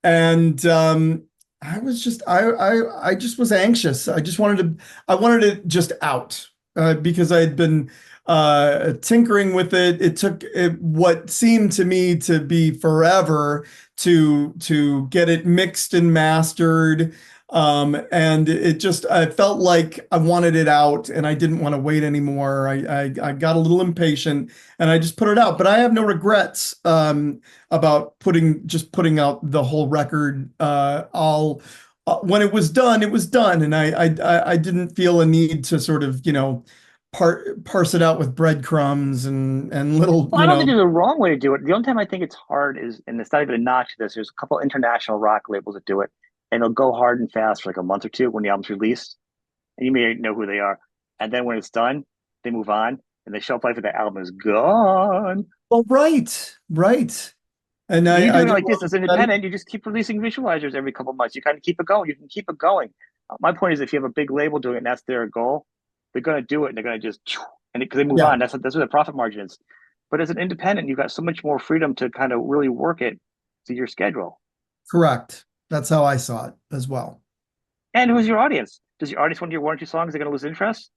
I was just, I just was anxious. I wanted it just out, because I had been, tinkering with it. It took what seemed to me to be forever to get it mixed and mastered. And I felt like I wanted it out and I didn't want to wait anymore. I got a little impatient and I just put it out, but I have no regrets, about putting out the whole record. When it was done, it was done. And I didn't feel a need to sort of, parse it out with breadcrumbs and little, Well, I don't think there's a wrong way to do it. The only time I think it's hard is, and it's not even a notch to this, there's a couple international rock labels that do it, and they'll go hard and fast for like a month or two when the album's released, and you may know who they are. And then when it's done, they move on, and the shelf life of the album is gone. well, right, right. And You I doing it didn't like this want as that. independent, you just keep releasing visualizers every couple of months. You kind of keep it going. You can keep it going. My point is, if you have a big label doing it and that's their goal, they're going to do it and they're going to just and because they move Yeah, on. That's where the profit margin is. But as an independent, you've got so much more freedom to kind of really work it to your schedule. correct. That's how I saw it as well. And who's your audience? Does your audience want to hear one or two songs? They're going to lose interest,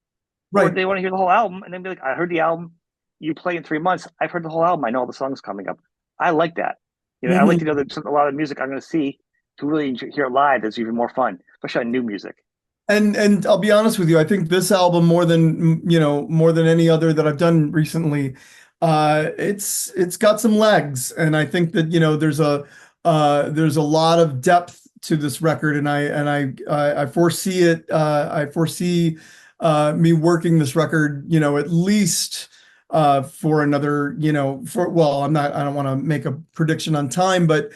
or do Right. they want to hear the whole album and then be like, "I heard the album. You play in 3 months. I've heard the whole album. I know all the songs coming up. I like that. I like to Mhm. know that a lot of the music I'm going to see to really hear it live is even more fun, especially on new music. And I'll be honest with you, I think this album more than any other that I've done recently, it's got some legs, and I think that there's a lot of depth to this record, and I foresee it. I foresee me working this record, at least for another, for well, I don't want to make a prediction on time, but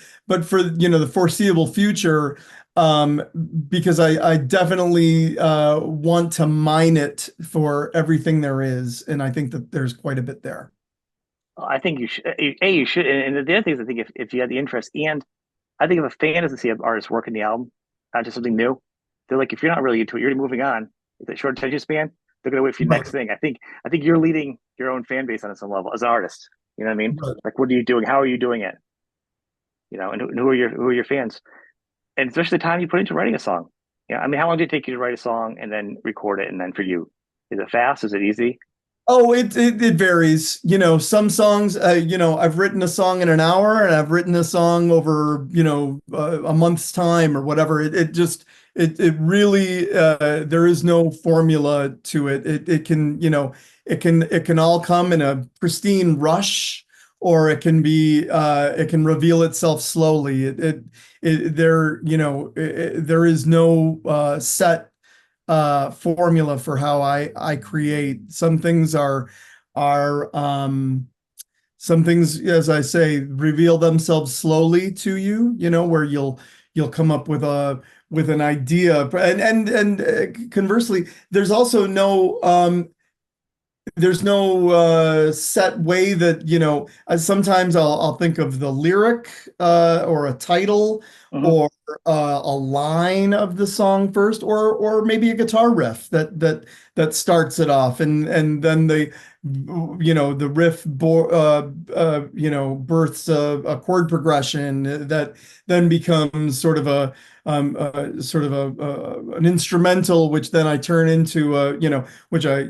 for the foreseeable future, um, because I definitely want to mine it for everything there is, and I think that there's quite a bit there. I think you should. You should. And the other thing is, I think if you had the interest, and I think if a fan doesn't see an artist working the album, not just something new, they're like, if you're not really into it, you're already moving on. It's a short attention span. They're going to wait for your Right, next thing. I think you're leading your own fan base on some level as an artist. You know what I mean? right. Like, what are you doing? How are you doing it? And who are your fans? And especially the time you put into writing a song. Yeah, I mean, how long did it take you to write a song and then record it? And then for you, is it fast? Is it easy? Oh, it varies. Some songs, I've written a song in an hour and I've written a song over, a month's time or whatever. It really, there is no formula to it. It can all come in a pristine rush, or it can reveal itself slowly. There is no, set formula for how I create. Are some things, as I say, reveal themselves slowly to you, where you'll come up with an idea. And conversely, there's also no there's no set way that, sometimes I'll think of the lyric or a title Hmm. or a line of the song first, or maybe a guitar riff that starts it off, and then the riff births a chord progression that then becomes sort of an instrumental, which then I turn into which I,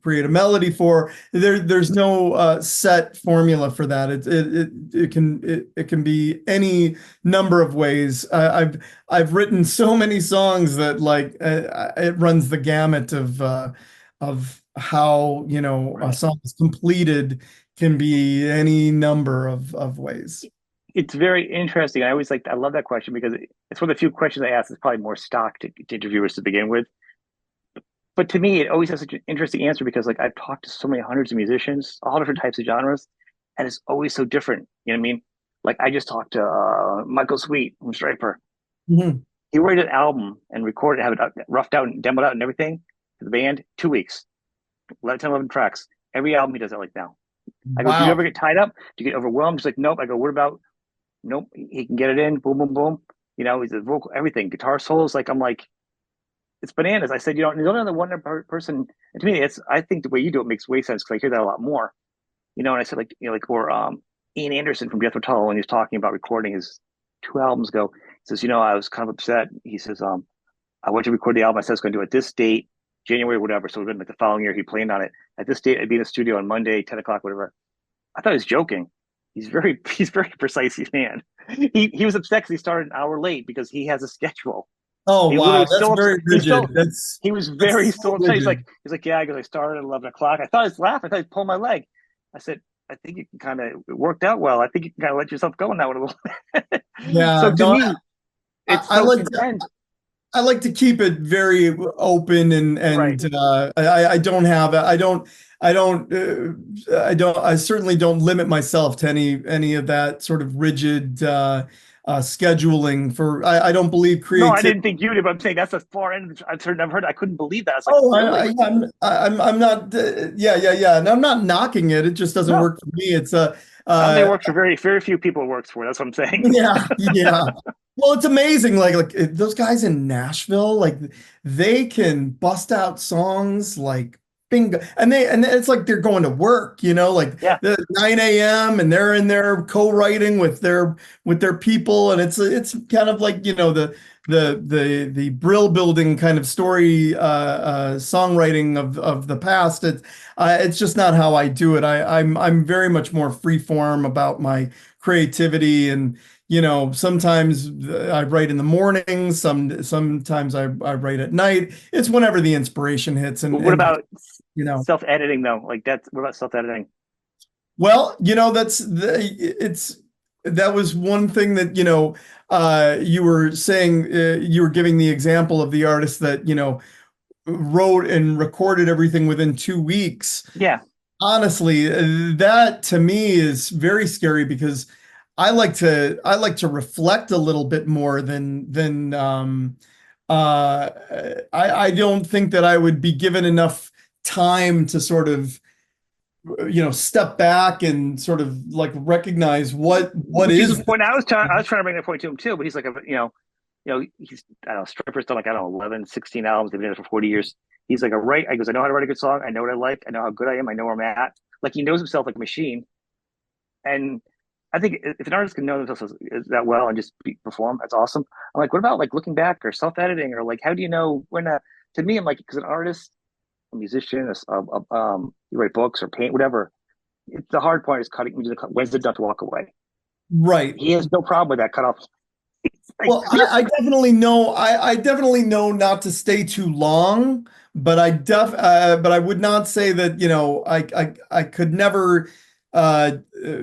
create a melody for. There's no set formula for that. It can be any number of ways. I've written so many songs that like it runs the gamut of how, a Right. song is completed can be any number of ways. It's very interesting. I love that question because it's one of the few questions I ask that's probably more stock to interviewers to begin with. But to me, it always has such an interesting answer because like I've talked to so many hundreds of musicians, all different types of genres, and it's always so different. You know what I mean? Like I just talked to Michael Sweet from Striper. Mhm. He wrote an album and recorded, have it roughed out and demoed out and everything for the band, 2 weeks, 11, 10, 11 tracks. Every album he does that like now. I go, do you ever Wow. get tied up? Do you get overwhelmed? He's like, nope. I go, what about, nope. He can get it in, boom, boom, boom. He's a vocal, everything, guitar solos. Like, I'm like, it's bananas. I said, there's only one person. And to me, I think the way you do it makes way sense because I hear that a lot more. And I said, like, or Ian Anderson from Death Row when he was talking about recording his 2 albums ago, he says, I was kind of upset. He says, I went to record the album. I said I was going to do it this date, January, whatever. So then, like the following year, he planned on it. At this date, I'd be in the studio on Monday, 10 o'clock, whatever. I thought he was joking. He's very precise, man. He was upset because he started an hour late because he has a schedule. Oh, He literally wow. was That's still upset. very rigid. He was very That's so still upset. rigid. He's like, yeah, because I started at 11 o'clock. I thought he was laughing. I thought he pulled my leg. I said, I think you can kind of it worked out well. I think you can kind of let yourself go in that one a little bit. Yeah, So to no, me, I, it's I so like intense. I like to keep it very open, and Right. I don't have I certainly don't limit myself to any of that sort of rigid scheduling for I don't believe No, I creativity. didn't think you did, but I'm saying that's a far end. I've heard. I couldn't believe that. I was like, Oh, really? I'm not yeah, and I'm not knocking it. It just doesn't No. work for me. It's Someday uh works for very few people it works for. That's what I'm saying. yeah. Well, it's amazing. Like those guys in Nashville, like they can bust out songs like bingo, and it's like they're going to work, like Yeah. the 9 a.m. and they're in there co-writing with their people, and it's kind of like the Brill building kind of story songwriting of the past. It's just not how I do it. I'm very much more free form about my creativity, and sometimes I write in the morning, sometimes I write at night. It's whenever the inspiration hits, But and what and about you know, self-editing though? Like that's what about self-editing? well, that was one thing that you were saying, you were giving the example of the artist that wrote and recorded everything within 2 weeks. Yeah. Honestly, that to me is very scary because I like to reflect a little bit more than I don't think that I would be given enough time to sort of step back and sort of like recognize what Which is the is point I was trying to bring that point to him too, but he's like he's I don't know, Striper's done like I don't know 11, 16 albums. They've been doing it for 40 years. He's like a right. I goes, I know how to write a good song. I know what I like. I know how good I am. I know where I'm at. Like he knows himself like a machine. And I think if an artist can know themselves that well and just perform, that's awesome. I'm like, what about like looking back or self-editing or like how do you know when? To me, I'm like, because an artist, a musician, you write books or paint, whatever. The hard part is cutting. When's it done to walk away? right. He has no problem with that cut off. Like, Well, I definitely know not to stay too long, but I would not say that, I could never uh, uh,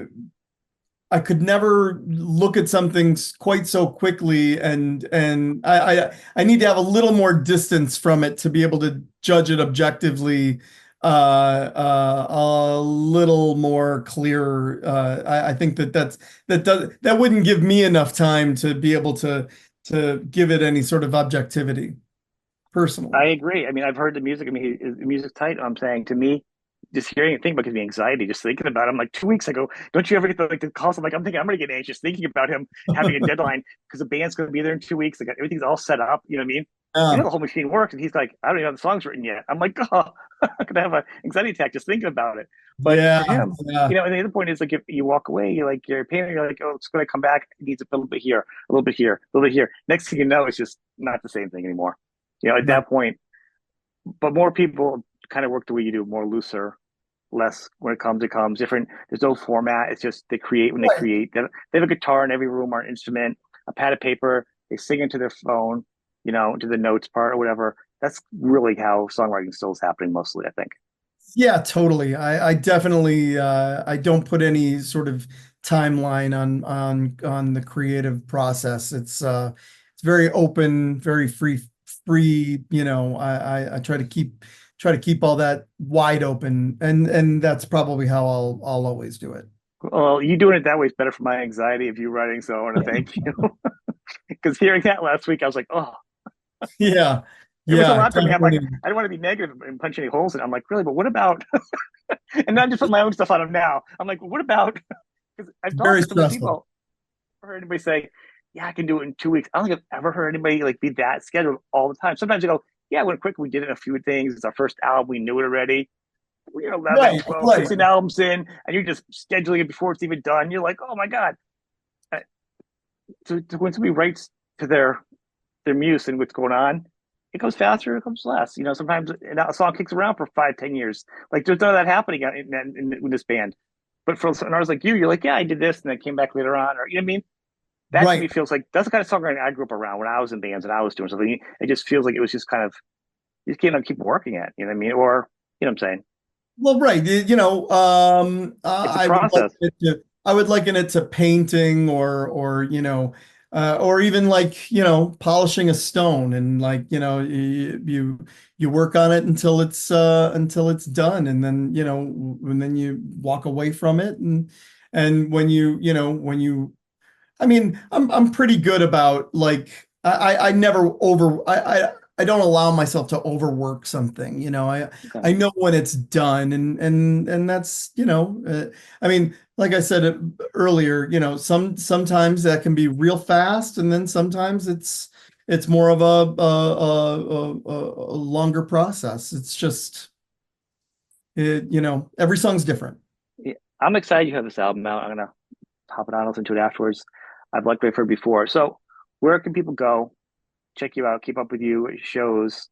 I could never look at something quite so quickly, and I need to have a little more distance from it to be able to judge it objectively, a little more clear. I think that wouldn't give me enough time to be able to give it any sort of objectivity personally. I agree. I mean, I've heard the music. I mean, the music's tight. I'm saying to me, just hearing and thinking about gives me anxiety just thinking about him. Like 2 weeks ago, don't you ever get the calls? I'm like, I'm thinking I'm gonna get anxious thinking about him having a deadline because the band's gonna be there in 2 weeks. Like everything's all set up. You know what I mean? You know Yeah. the whole machine works, and he's like, I don't even have the songs written yet. I'm like, oh, I'm gonna have an anxiety attack just thinking about it. But Yeah. for him, Yeah. and the other point is like if you walk away, you're like you're paying, you're like, oh, it's gonna come back. It needs a little bit here, a little bit here, a little bit here. Next thing you know, it's just not the same thing anymore. At Right. that point, but more people kind of work the way you do, more looser, less when it comes different. There's no format. It's just they create when they Right. create. They have a guitar in every room or an instrument, a pad of paper. They sing into their phone, to the notes part or whatever. That's really how songwriting still is happening mostly, I think. Yeah, totally. I definitely I don't put any sort of timeline on the creative process. It's very open, very free, I try to keep all that wide open, and that's probably how I'll always do it. Well, you doing it that way is better for my anxiety of you writing. So I want to thank you because hearing that last week, I was like, oh, Yeah. it was a Yeah, lot for me. I'm like, definitely. I don't want to be negative and punch any holes in it. I'm like, really, but what about? And not just put my own stuff on him now. I'm like, well, what about? Because I've talked Very to so many stressful. people. I've heard anybody say, "Yeah, I can do it in 2 weeks." I don't think I've ever heard anybody like be that scheduled all the time. Sometimes you go, "Yeah, it went quick. We did it in a few things. It's our first album. We knew it already. We're 11, Right, 12, right. 16 albums in, and you're just scheduling it before it's even done. You're like, oh my god." Uh, So when somebody writes to their muse and what's going on, it goes faster, it comes less. Sometimes a song kicks around for 5, 10 years. Like there's none of that happening in this band. But for an artist like you, you're like, yeah, I did this, and then came back later on, or you know what I mean. That to me Right. feels like that's the kind of songwriting I grew up around when I was in bands and I was doing something. It just feels like it was just kind of you just can't keep working at. You know what I mean? Or what I'm saying? Well, right. It's a I would like process. I would liken it to painting or even like, polishing a stone and like, you work on it until it's done. And then, and then you walk away from it. And when you I mean, I'm pretty good about like I never I don't allow myself to overwork something. Okay. I know when it's done, and that's I mean, like I said earlier, sometimes that can be real fast, and then sometimes it's more of a longer process. It's just every song's different. Yeah. I'm excited you have this album out. I'm gonna pop it on, listen to it afterwards. I've liked it for before. So where can people go? Check you out, keep up with you, shows.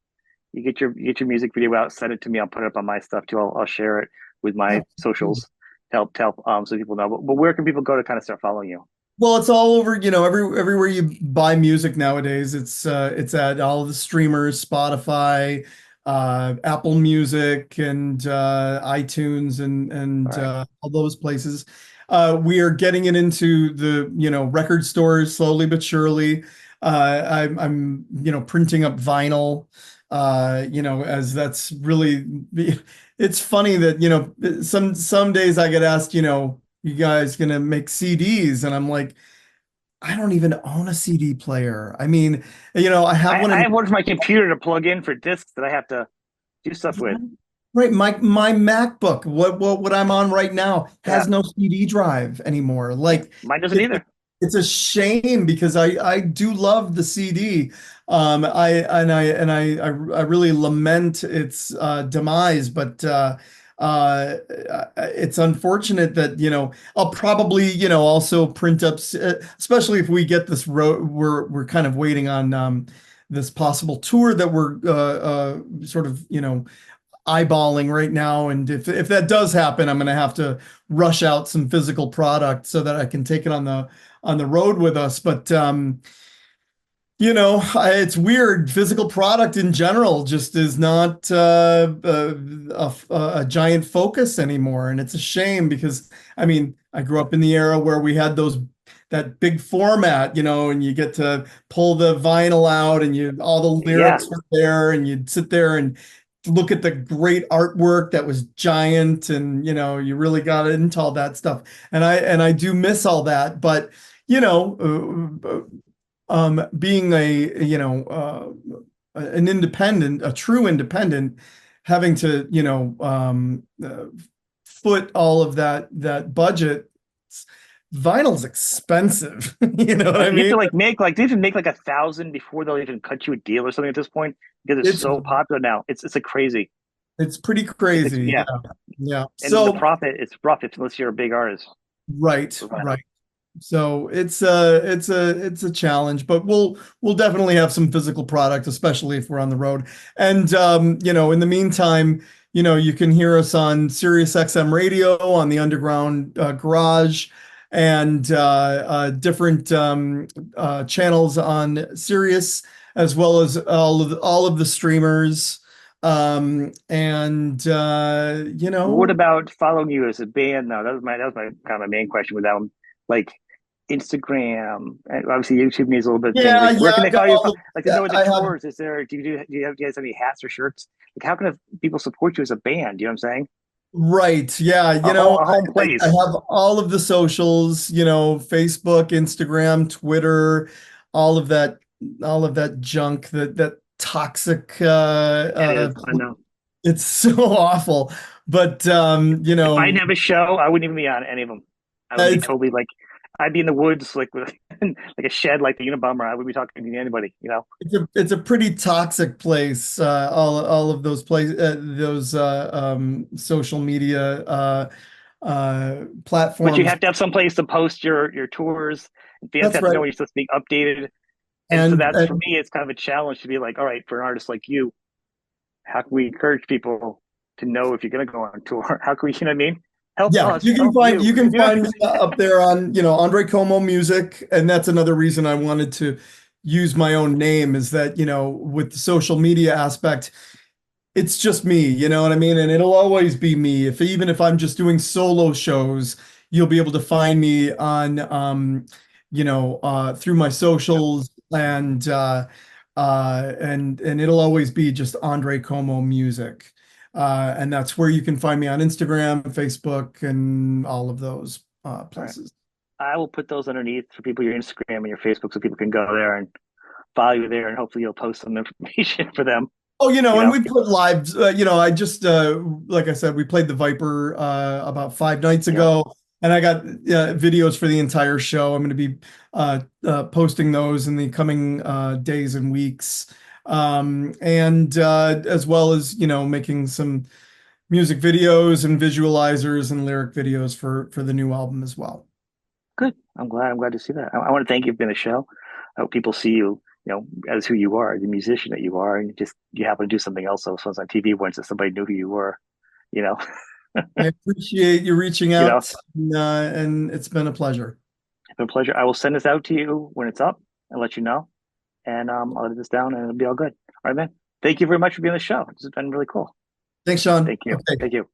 You get your music video out, send it to me. I'll put it up on my stuff too. I'll share it with my socials to help so people know. But where can people go to kind of start following you? Well, it's all over, everywhere you buy music nowadays. It's at all the streamers, Spotify, Apple Music, and iTunes, and All right. all those places. We are getting it into the, record stores slowly but surely. I'm printing up vinyl, as that's really, it's funny that, some days I get asked, you guys gonna make CDs? And I'm like, I don't even own a CD player. I mean, I have one I in have one for my computer to plug in for discs that I have to do stuff with. right. My MacBook, what I'm on right now, Yeah. has no CD drive anymore. Yeah. Like Mine doesn't it, either. it's a shame because I do love the CD. I really lament its demise, but it's unfortunate that I'll probably also print up, especially if we get this road. We're kind of waiting on this possible tour that we're sort of eyeballing right now. And if that does happen, I'm going to have to rush out some physical product so that I can take it on the road with us. But it's weird. Physical product in general just is not a giant focus anymore, and it's a shame because I mean I grew up in the era where we had that big format, and you get to pull the vinyl out and you all the Yeah. lyrics were there, and you'd sit there and look at the great artwork that was giant, and you really got into all that stuff, and I do miss all that, but you know. Being an independent, a true independent, having to, foot all of that budget, vinyl's expensive. You know what I You have mean? to like make like they even make like 1,000 before they'll even cut you a deal or something at this point because it's It's so popular now. It's like crazy. it's pretty It's like, crazy. yeah, Yeah. Yeah. and the So profit it's rough if unless you're a big artist right, for vinyl. right. So it's a challenge, but we'll definitely have some physical product, especially if we're on the road. And in the meantime, you can hear us on Sirius XM radio on the Underground Garage and different channels on Sirius, as well as all of the streamers. And What about following you as a band now? That was my kind of my main question with that one. Like Instagram, and obviously YouTube needs a little bit of things. yeah, Like where yeah, can I've they got follow you? all of Like there's no that. other I have tours. Is there? Do you guys have any hats or shirts? Like how can people support you as a band? You know what I'm saying? Right. Yeah. A home I place. have all of the socials, Facebook, Instagram, Twitter, all of that, all of that junk, that toxic, It is. I know. it's so awful. But, If I didn't have a show, I wouldn't even be on any of them. I would be it's, totally like, I'd be in the woods, like with like a shed, like the Unabomber. I would be talking to anybody, you know. it's a pretty toxic place. All of those those, social media, But you platforms. have to have some place to post your tours. Fans That's have to know right. when you're supposed to be updated. And so that's for And me, it's kind of a challenge to be like, all right, for an artist like you, how can we encourage people to know if you're going to go on tour? How can we, you know what I mean? Help yeah, us, help you you. can Yeah. find me up there on, Andre Comeau music, and that's another reason I wanted to use my own name is that, with the social media aspect, it's just me, you know what I mean? And it'll always be me. Even if I'm just doing solo shows, you'll be able to find me on through my socials and it'll always be just Andre Como music. And that's where you can find me on Instagram, Facebook, and all of those All right. places. I will put those underneath for people, your Instagram and your Facebook, so people can go there and follow you there. And hopefully you'll post some information for them, Oh, you and know? we put live, I just, like I said, we played the Viper about 5 nights Yep. ago, and I got videos for the entire show. I'm going to be posting those in the coming days and weeks. And as well as, making some music videos and visualizers and lyric videos for the new album as well. Good. I'm glad to see that. I want to thank you for being on the show. I hope people see you, as who you are, the musician that you are, and you happen to do something else. So it's on TV once that somebody knew who you were, you know, I appreciate you reaching you know, out, and it's been a pleasure. it's been a pleasure. I will send this out to you when it's up and let you know. And I'll edit this down and it'll be all good. All right, man. Thank you very much for being on the show. This has been really cool. Thanks, Sean. Thank you. Okay. Thank you.